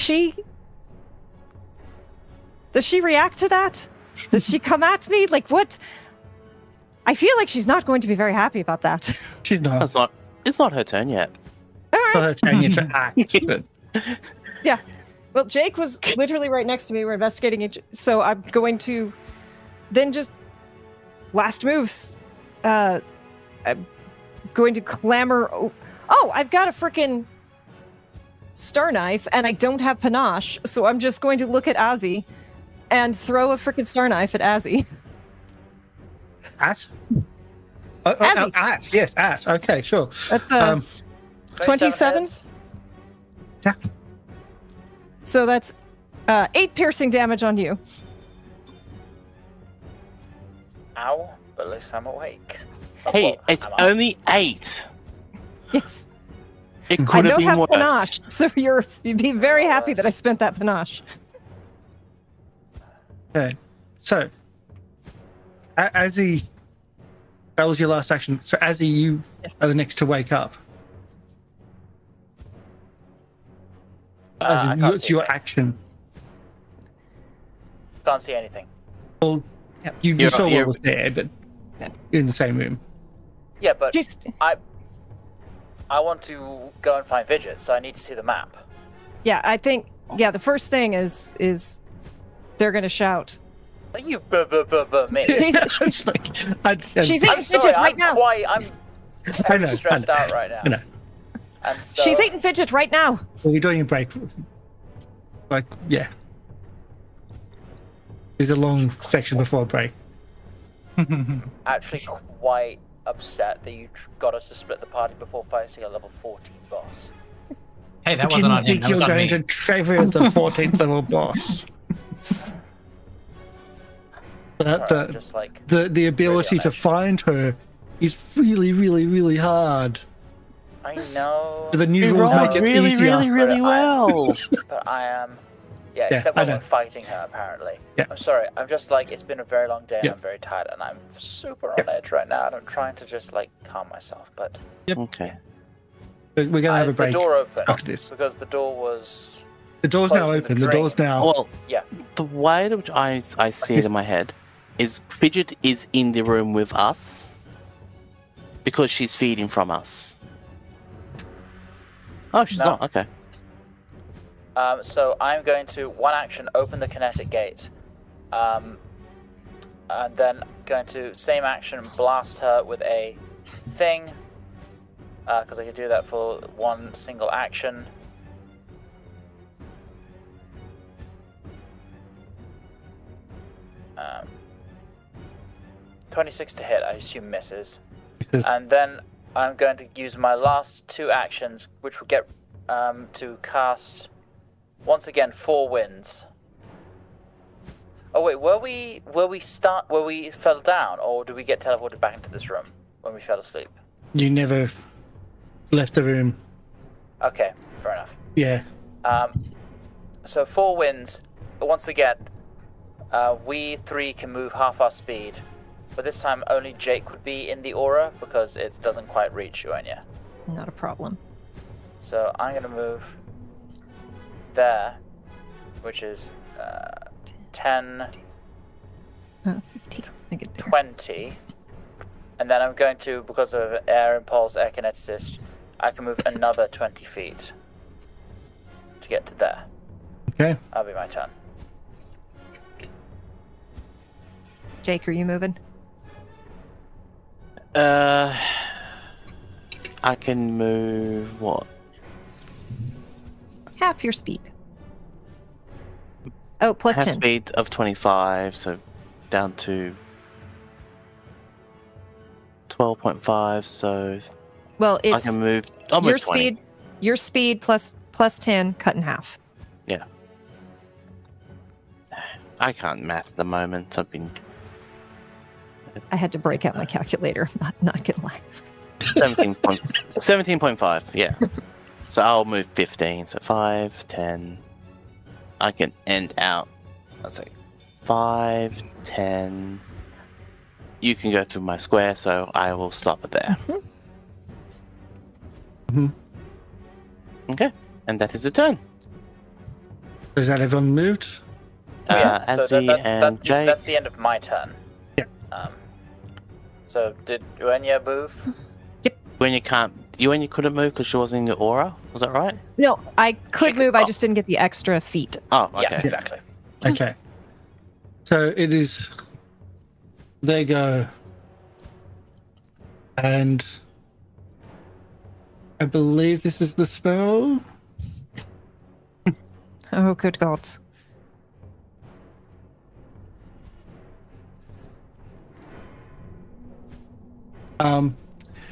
she react to that? Does she come at me? Like, what? I feel like she's not going to be very happy about that. She's not. It's not her turn yet. All Not right. her turn yet to act. But Yeah. Well, Jake was literally right next to me. We're investigating it. So I'm going to then just last moves. I'm going to clamor. Oh, I've got a freaking star knife and I don't have panache. So I'm just going to look at Azzy and throw a freaking star knife at Azzy. at? Azzy. At. Yes, at. Okay, sure. That's 27 27? hits. Yeah. So that's 8 piercing damage on you. Ow, but at least I'm awake. Oh, Hey, well, it's am I? only 8. Yes. It I could have don't been have worse. panache, so you'd be very happy that I spent that panache. Okay. So, Azzy, that was your last action. So, Azzy, you Yes. are the next to wake up. I can't It's see your anything. action. Can't see anything. Well, Yep. you You're- saw what you're- was there, but you're in the same room. Yeah, but She's I want to go and find Fidget, so I need to see the map. I think the first thing is they're gonna shout. Are you me? She's It's like, she's I'm eating sorry, Fidget I'm right now. I'm I know, very stressed I know, out right now. I know. And so, She's eating Fidget right now. Well, you're doing a break. Like, yeah. There's a long section before a break. actually quite upset that you got us to split the party before fighting a level 14 boss. Hey, that Didn't wasn't on him. think That you was were on going me. to trigger the 14th level boss. But Sorry, I'm just like the ability on to edge. find her is really, really, really hard. I know, The new You rules rolled make it really, easier. really, really But well. but I am. Yeah, Yeah, except I when know. we're fighting her, apparently. Yeah. I'm sorry. I'm just like, it's been a very long day and Yeah. I'm very tired and I'm super on edge right now and I'm trying to just like calm myself. But Okay. We're going to have a is the break door open? after this. Because the door was. The door's now closing the open. The door's drain. now. Well, Yeah. the way in which I see it in my head is Fidget is in the room with us because she's feeding from us. Oh, she's No. not. Okay. So I'm going to one action open the kinetic gate, and then going to same action blast her with a thing, because I could do that for one single action. 26 to hit, I assume misses. Because And then I'm going to use my last 2 actions, which will get to cast once again 4 winds. Oh wait, were we fell down, or did we get teleported back into this room when we fell asleep? You never left the room. Okay, fair enough. Yeah. So 4 winds. Once again, we 3 can move half our speed, but this time only Jake would be in the aura because it doesn't quite reach Uaine. Not a problem. So I'm gonna move there, which is 10, 15. I get there. 20, and then I'm going to, because of air impulse, air kineticist, I can move another 20 feet to get to there. Okay. That'll be my turn. Jake, are you moving? I can move what? Half your speed. Oh, plus Half 10. speed of 25, so down to 12.5. So Well, I it's can move. I'll your move 20. speed. Your speed plus 10 cut in half. Yeah. I can't math at the moment. I've been I had to break out my calculator. Not gonna lie. 17.5. Yeah. So I'll move 15. So 5, 10. I can end out. Let's say 5, 10. You can go through my square, so I will stop it there. Mm-hmm. Okay, and that is the turn. Is that everyone moved? Azzy and Jake. That's the end of my turn. Yeah. So did Uaine move? When you couldn't move because she wasn't in the aura, was that right? No, I could She move. could- I just didn't get the extra feet. Oh, okay. Yeah, exactly. Okay. So it is. They go. And I believe this is the spell. Oh, good gods.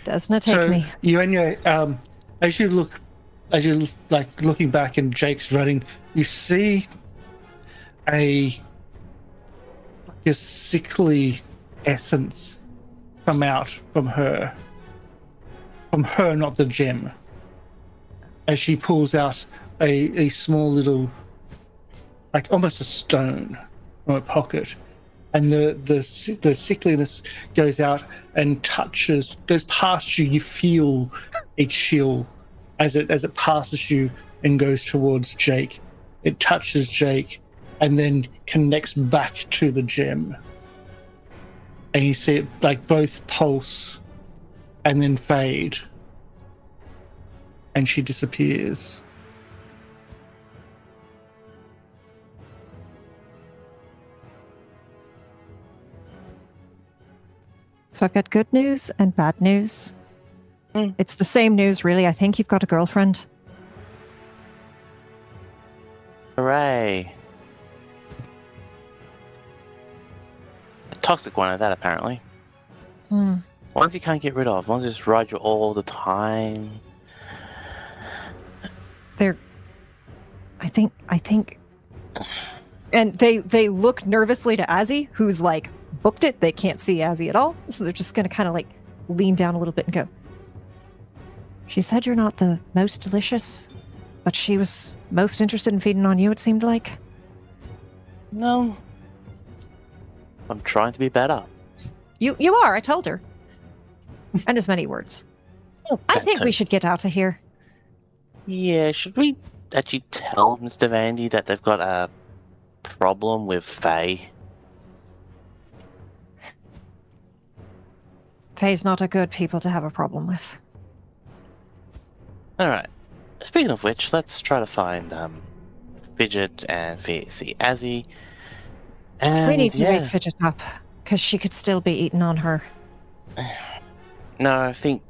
Doesn't it take So me? you and your as you like looking back and Jake's running, you see a sickly essence come out from her, not the gem, as she pulls out a small little, like almost a stone from her pocket, and the sickliness goes out and goes past you. You feel a chill as it passes you and goes towards Jake. It touches Jake and then connects back to the gem. And you see it like both pulse and then fade. And she disappears. So I've got good news and bad news. It's the same news, really. I think you've got a girlfriend. Hooray. A toxic one at that, apparently. Ones you can't get rid of. Ones that just ride you all the time. I think. And they look nervously to Azzy, who's like booked it. They can't see Azzy at all, so they're just gonna kind of like lean down a little bit and go. She said you're not the most delicious, but she was most interested in feeding on you, it seemed like. No. I'm trying to be better. You are, I told her. And as many words. I think we should get out of here. Yeah, should we actually tell Mr. Vandy that they've got a problem with Faye? Faye's not a good people to have a problem with. Alright. Speaking of which, let's try to find Fidget and see Azzy. And We need to wake Fidget up, because she could still be eating on her. No, I think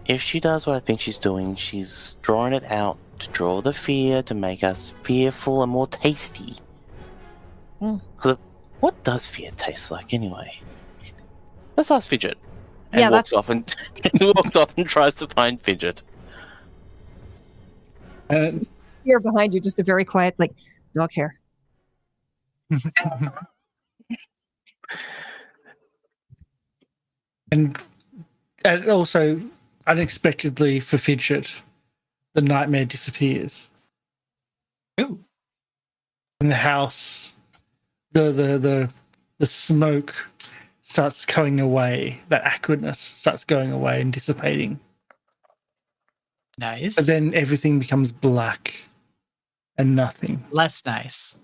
if she does what I think she's doing, she's drawing it out to draw the fear, to make us fearful and more tasty. Because what does fear taste like anyway? Let's ask Fidget. And Yeah, walks off and walks off and tries to find Fidget. And Here behind you, just a very quiet, like, dog hair. and also unexpectedly for Fidget, the nightmare disappears. Ooh. And the house, the smoke starts going away. That acridness starts going away and dissipating. Nice. But then everything becomes black and nothing. Less nice.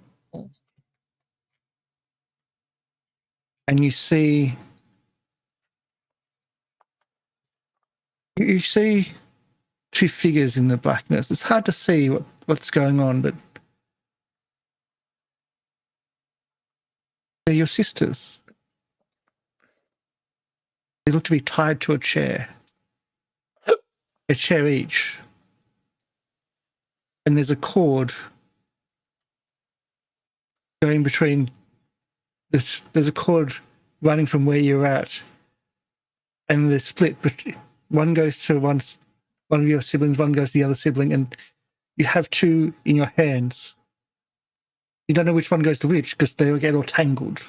And you see two figures in the blackness. It's hard to see what's going on, but they're your sisters. They look to be tied to a chair each. And there's a cord going between. There's a cord running from where you're at, and they're split. But one goes to one of your siblings, one goes to the other sibling, and you have two in your hands. You don't know which one goes to which because they get all tangled.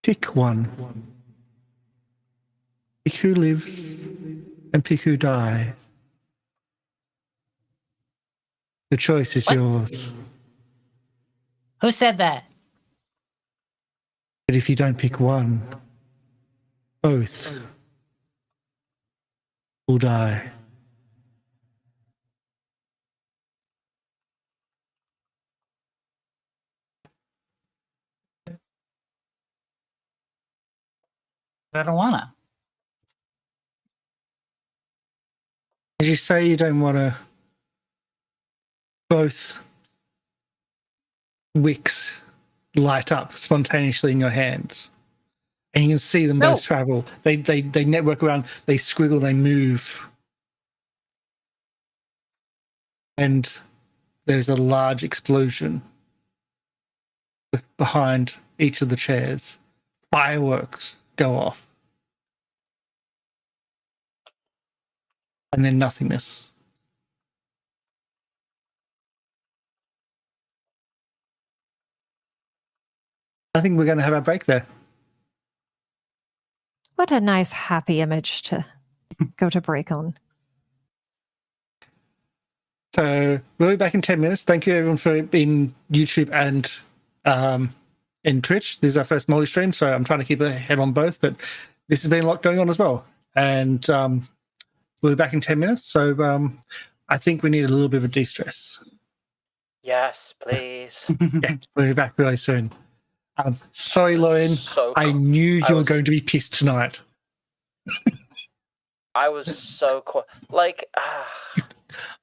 Pick one. Pick who lives and pick who dies. The choice is yours. Who said that? But if you don't pick one, both will die. I don't wanna. As you say, you don't want to. Both wicks light up spontaneously in your hands, and you can see them both travel. They network around. They squiggle. They move, and there's a large explosion behind each of the chairs. Fireworks go off, and then nothingness. I think we're going to have our break there. What a nice, happy image to go to break on. So we'll be back in 10 minutes. Thank you, everyone, for being YouTube and in Twitch. This is our first multi-stream, so I'm trying to keep a head on both, but this has been a lot going on as well. And we'll be back in 10 minutes. So I think we need a little bit of a de-stress. Yes, please. Yeah, we'll be back really soon. Sorry, Lorian. I knew you were going to be pissed tonight. I was so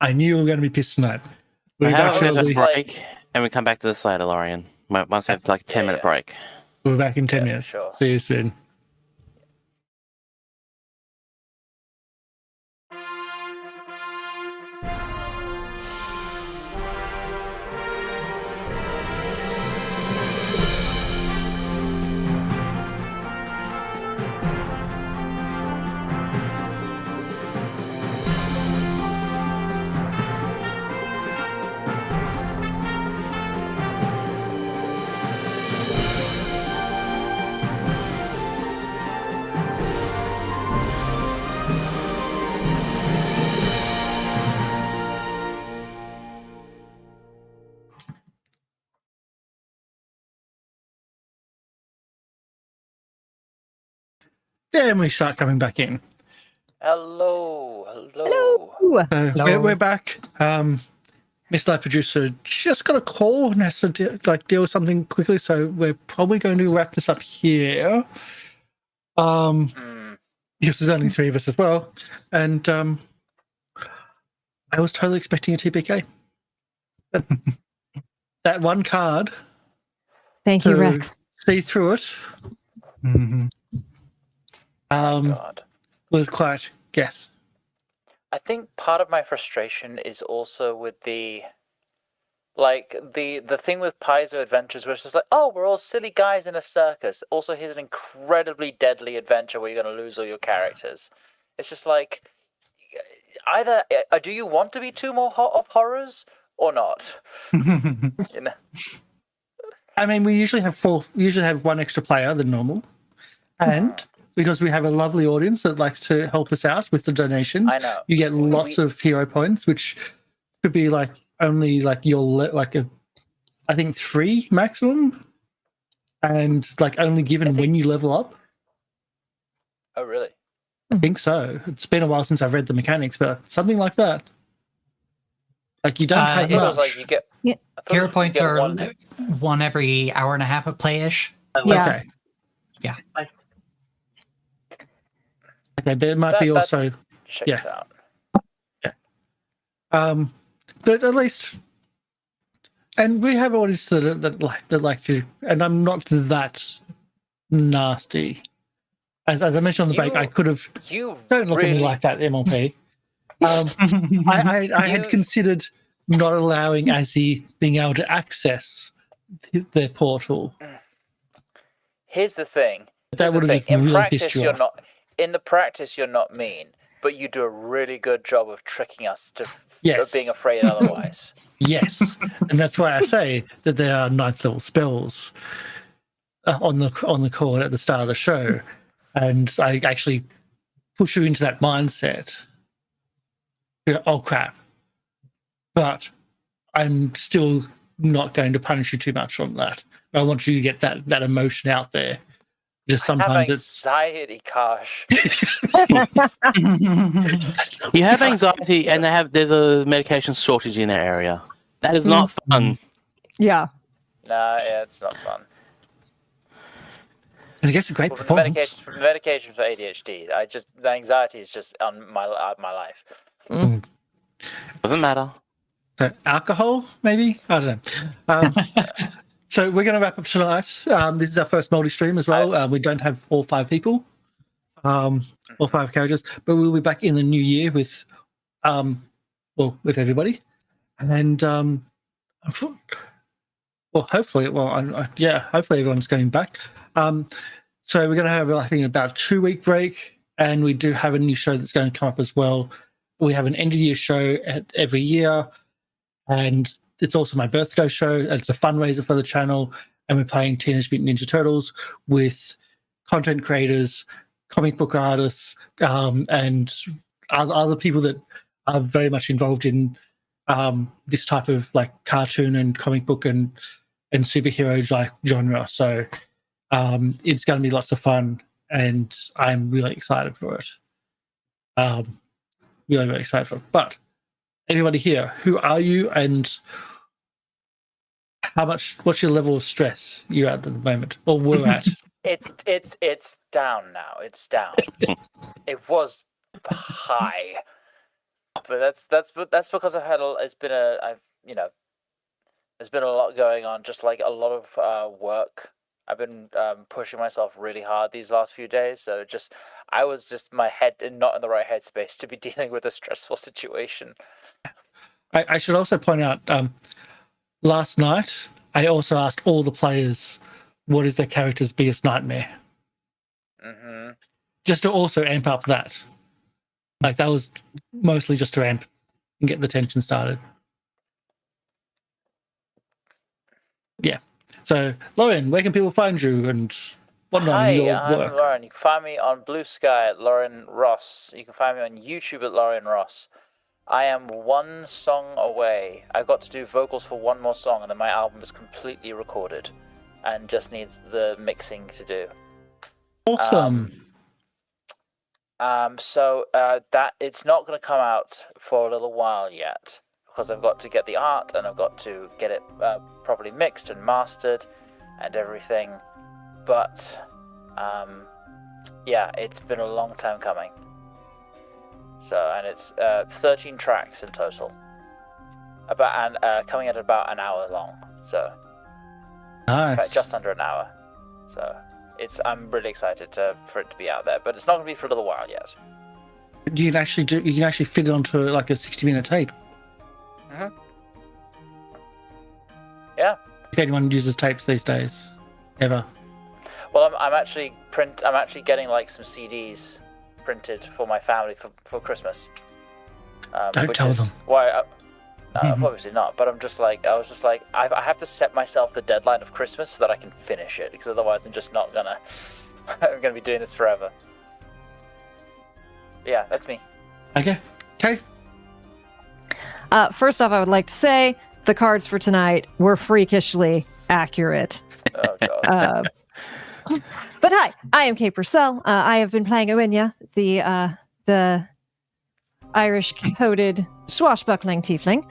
I knew you were going to be pissed tonight. How We'll about we have a really- break and we come back to this later, Lorian? Once we have like a 10-minute break. be back in 10 Yeah, minutes. sure. See you soon. Then we start coming back in. Hello. Ooh, So we're back. MrLiveProducer just got a call and has to deal with something quickly, so we're probably going to wrap this up here. Because there's only three of us as well, and I was totally expecting a TPK. That one card. thank you, to Rex. See through it. Mhm. God. Was quite yes. I think part of my frustration is also with the Like the thing with Paizo Adventures, where it's just like, oh, we're all silly guys in a circus. Also, here's an incredibly deadly adventure where you're going to lose all your characters. It's just like, either do you want to be two more of horrors or not? You know. I mean, we usually have one extra player than normal, and because we have a lovely audience that likes to help us out with the donations, I know. you get lots of hero points, which could be like only like I think 3 maximum, and like only given when you level up. Oh, really? I think so. It's been a while since I've read the mechanics, but something like that. Like you don't have It much. was like you get Hero points are one every hour and a half of play-ish. Yeah. Okay. Yeah. Okay, but it might be also. checks out. But at least, and we have audience that like to, and I'm not that nasty. As I mentioned on the break, I could have. Don't look at me like that, MLP. I had considered not allowing Azzy being able to access their portal. Here's the thing. That would have in really practice, pissed you you're off. not. In the practice, you're not mean, but you do a really good job of tricking us to Yes. being afraid otherwise. Yes, and that's why I say that there are 9th level spells on the call at the start of the show, and I actually push you into that mindset. You go, oh crap! But I'm still not going to punish you too much on that. I want you to get that emotion out there. Just sometimes I have anxiety, Karsh. You have anxiety, and there's a medication shortage in that area. That is not fun. Yeah. Nah, yeah, it's not fun. And it gets a great Well, performance. medication for ADHD. The anxiety is just on my life. Doesn't matter. So alcohol, maybe? I don't know. So we're going to wrap up tonight. This is our first multi-stream as well. We don't have all 5 people, all 5 characters, but we'll be back in the new year with everybody. And hopefully, hopefully everyone's going back. So we're going to have, I think, about a 2-week break, and we do have a new show that's going to come up as well. We have an end-of-year show every year, and it's also my birthday show. It's a fundraiser for the channel, and we're playing Teenage Mutant Ninja Turtles with content creators, comic book artists, and other people that are very much involved in this type of like cartoon and comic book and superhero like genre. So it's going to be lots of fun, and I'm really excited for it. Really, really excited for it. But everybody here, who are you, and what's your level of stress you're at the moment, or were at? It's down now. It's down. It was high, but that's because there's been a lot going on. Just like a lot of work. I've been pushing myself really hard these last few days. So I was my head not in the right headspace to be dealing with a stressful situation. I should also point out, last night I also asked all the players what is their character's biggest nightmare. Mm-hmm. Just to also amp up that. Like that was mostly just to amp and get the tension started. Yeah. So, Lorian, where can people find you and whatnot in your I'm work? Lauren. You can find me on BlueSky at Lorian Ross. You can find me on YouTube at Lorian Ross. I am 1 song away. I've got to do vocals for 1 more song, and then my album is completely recorded and just needs the mixing to do. Awesome. So that it's not going to come out for a little while yet, because I've got to get the art and I've got to get it properly mixed and mastered and everything. But yeah, it's been a long time coming. So, and it's 13 tracks in total, coming at about an hour long. So, Nice. just under an hour. So, I'm really excited for it to be out there, but it's not going to be for a little while yet. You can actually fit it onto like a 60-minute tape. Mm-hmm. Yeah. If anyone uses tapes these days, ever. Well, I'm actually getting like some CDs printed for my family for Christmas. Don't tell them. Why? Obviously not. But I was just like, I have to set myself the deadline of Christmas so that I can finish it, because otherwise I'm just not gonna. I'm gonna be doing this forever. Yeah, that's me. Okay. First off, I would like to say the cards for tonight were freakishly accurate. Oh god. But hi, I am Kate Purcell. I have been playing Uaine, the Irish-coded swashbuckling tiefling.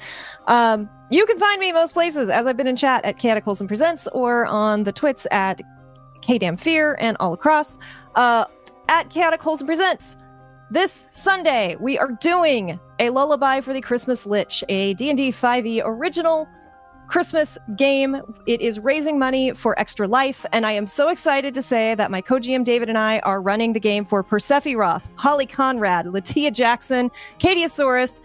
You can find me most places, as I've been in chat at Chaotic Wholesome Presents, or on the twits at Damphyr and all across. At Chaotic Wholesome Presents, this Sunday, we are doing a Lullaby for the Christmas Lich, a D&D 5e original Christmas game. It is raising money for Extra Life, and I am so excited to say that my co-GM David and I are running the game for Persephone Roth, Holly Conrad, Latia Jackson, Katiosaurus,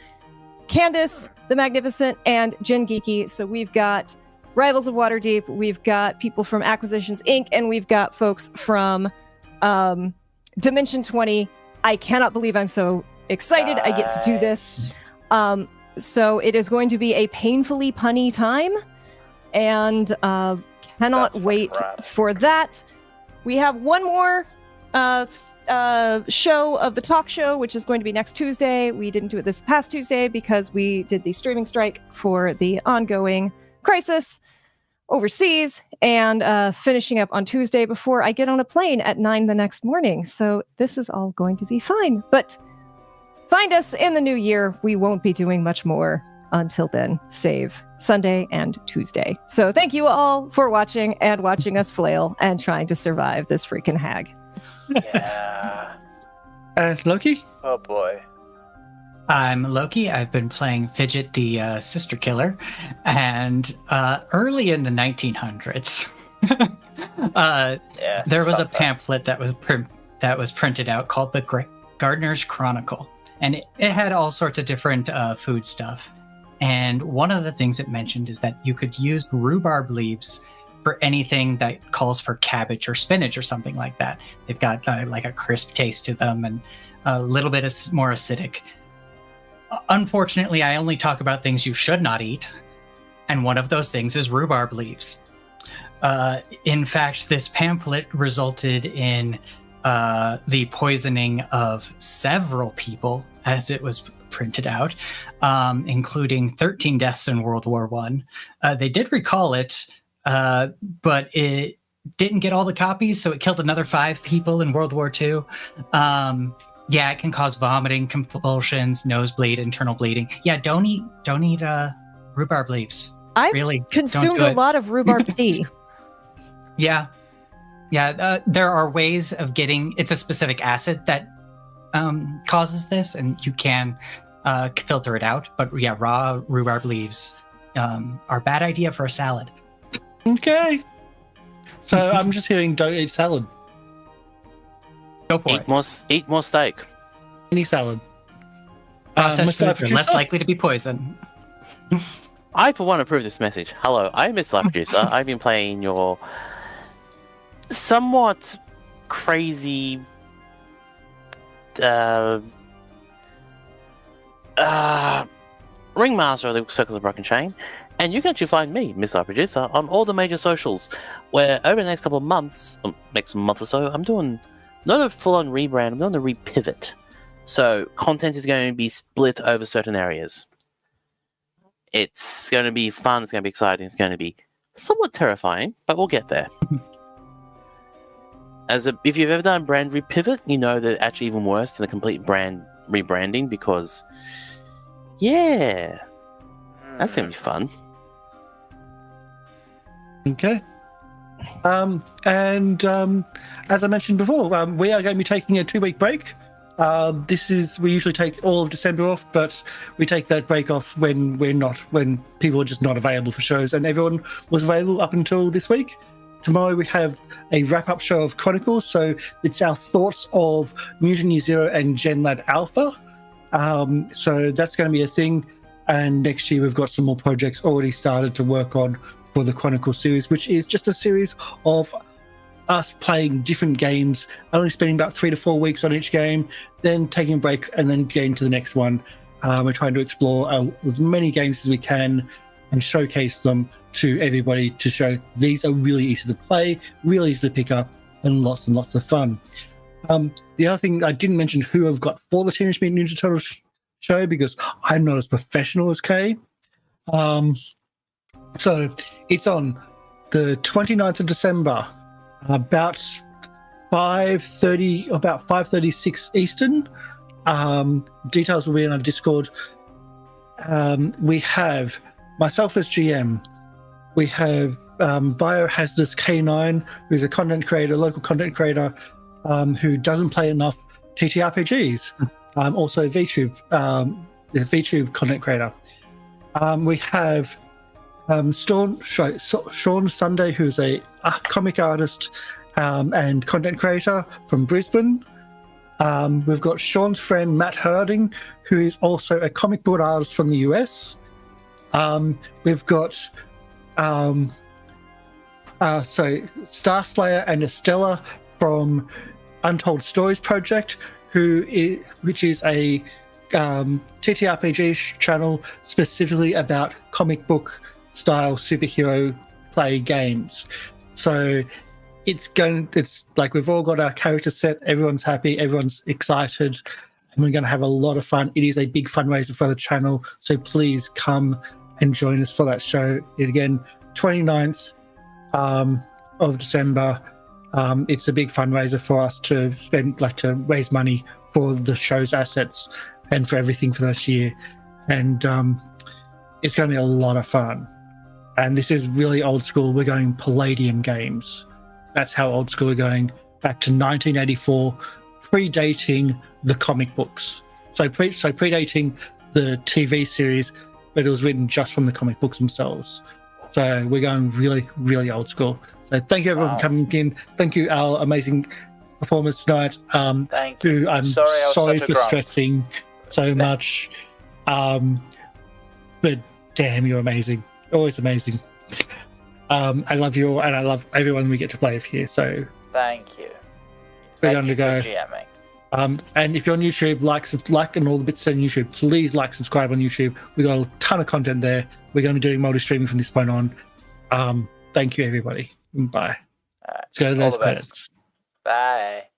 Candace the Magnificent, and Jen Geeky. So we've got Rivals of Waterdeep, we've got people from Acquisitions Inc., and we've got folks from Dimension 20. I cannot believe I'm so excited I get to do this. So it is going to be a painfully punny time, and cannot wait for that. We have one more show of the talk show, which is going to be next Tuesday. We didn't do it this past Tuesday because we did the streaming strike for the ongoing crisis overseas, and finishing up on Tuesday before I get on a plane at 9 the next morning. So this is all going to be fine. But find us in the new year. We won't be doing much more until then, save Sunday and Tuesday. So thank you all for watching and watching us flail and trying to survive this freaking hag. Yeah. Loki? Oh boy. I'm Loki. I've been playing Fidget, the sister killer, and early in the 1900s, there was a pamphlet that was printed out called the Gardener's Chronicle, and it had all sorts of different food stuff. And one of the things it mentioned is that you could use rhubarb leaves for anything that calls for cabbage or spinach or something like that. They've got like a crisp taste to them and a little bit more acidic. Unfortunately, I only talk about things you should not eat, and one of those things is rhubarb leaves. In fact, this pamphlet resulted in the poisoning of several people as it was printed out, including 13 deaths in World War I. They did recall it, but it didn't get all the copies, so it killed another 5 people in World War II. Yeah, it can cause vomiting, convulsions, nosebleed, internal bleeding. Yeah, don't eat rhubarb leaves. I've really consumed a lot of rhubarb tea. Yeah. There are ways of getting. It's a specific acid that causes this, and you can filter it out. But yeah, raw rhubarb leaves are a bad idea for a salad. Okay. So I'm just hearing don't eat salad. Go for it. Eat more steak. Any salad. Processed foods are MrLiveProducer? less likely to be poison. I, for one, approve this message. Hello, I'm MrLiveProducer. I've been playing your somewhat crazy ringmaster of the Circus of Broken Chain, and you can actually find me, MrLiveProducer, on all the major socials, where over the next couple of months, next month or so, I'm doing not a full-on rebrand, I'm doing a repivot. So content is going to be split over certain areas. It's going to be fun, it's going to be exciting, it's going to be somewhat terrifying, but we'll get there. If you've ever done a brand repivot, you know that it's actually even worse than a complete brand rebranding, because yeah, that's going to be fun. Okay. As I mentioned before, we are going to be taking a 2-week break. We usually take all of December off, but we take that break off when people are just not available for shows, and everyone was available up until this week. Tomorrow we have a wrap-up show of Chronicles, so it's our thoughts of Mutiny Zero and GenLad Alpha. So that's going to be a thing, and next year we've got some more projects already started to work on for the Chronicle series, which is just a series of us playing different games, only spending about 3 to 4 weeks on each game, then taking a break and then getting to the next one. We're trying to explore as many games as we can and showcase them to everybody to show these are really easy to play, really easy to pick up, and lots of fun. The other thing I didn't mention who I've got for the Teenage Mutant Ninja Turtles show because I'm not as professional as Kay. So it's on the 29th of December, about 5:36 Eastern. Details will be in our Discord. We have myself as GM. We have Biohazardous K9, who's a content creator, local content creator, who doesn't play enough TTRPGs. Also VTube, the VTube content creator. We have Sean Sunday, who's a comic artist and content creator from Brisbane. We've got Sean's friend Matt Harding, who is also a comic book artist from the US. We've got Starslayer and Estella from Untold Stories Project, which is a TTRPG channel specifically about comic book style superhero play games. So it's like we've all got our character set, everyone's happy, everyone's excited, and we're going to have a lot of fun. It is a big fundraiser for the channel, so please come and join us for that show. Again, 29th of December. It's a big fundraiser for us to to raise money for the show's assets and for everything for this year. And it's going to be a lot of fun. And this is really old school. We're going Palladium games. That's how old school we're going, back to 1984, predating the comic books. So predating the TV series, but it was written just from the comic books themselves. So we're going really, really old school. So thank you everyone for coming in. Thank you, our amazing performance tonight. Thank you. I'm sorry for stressing so much. But damn, you're amazing. Always amazing. I love you all, and I love everyone we get to play with here. So thank you. We're Thank going you to go. for GMing. And if you're on YouTube, like and all the bits on YouTube, please subscribe on YouTube. We got a ton of content there. We're going to be doing multi-streaming from this point on. Thank you, everybody. Bye. All right. Let's go to All those the best. credits. Bye.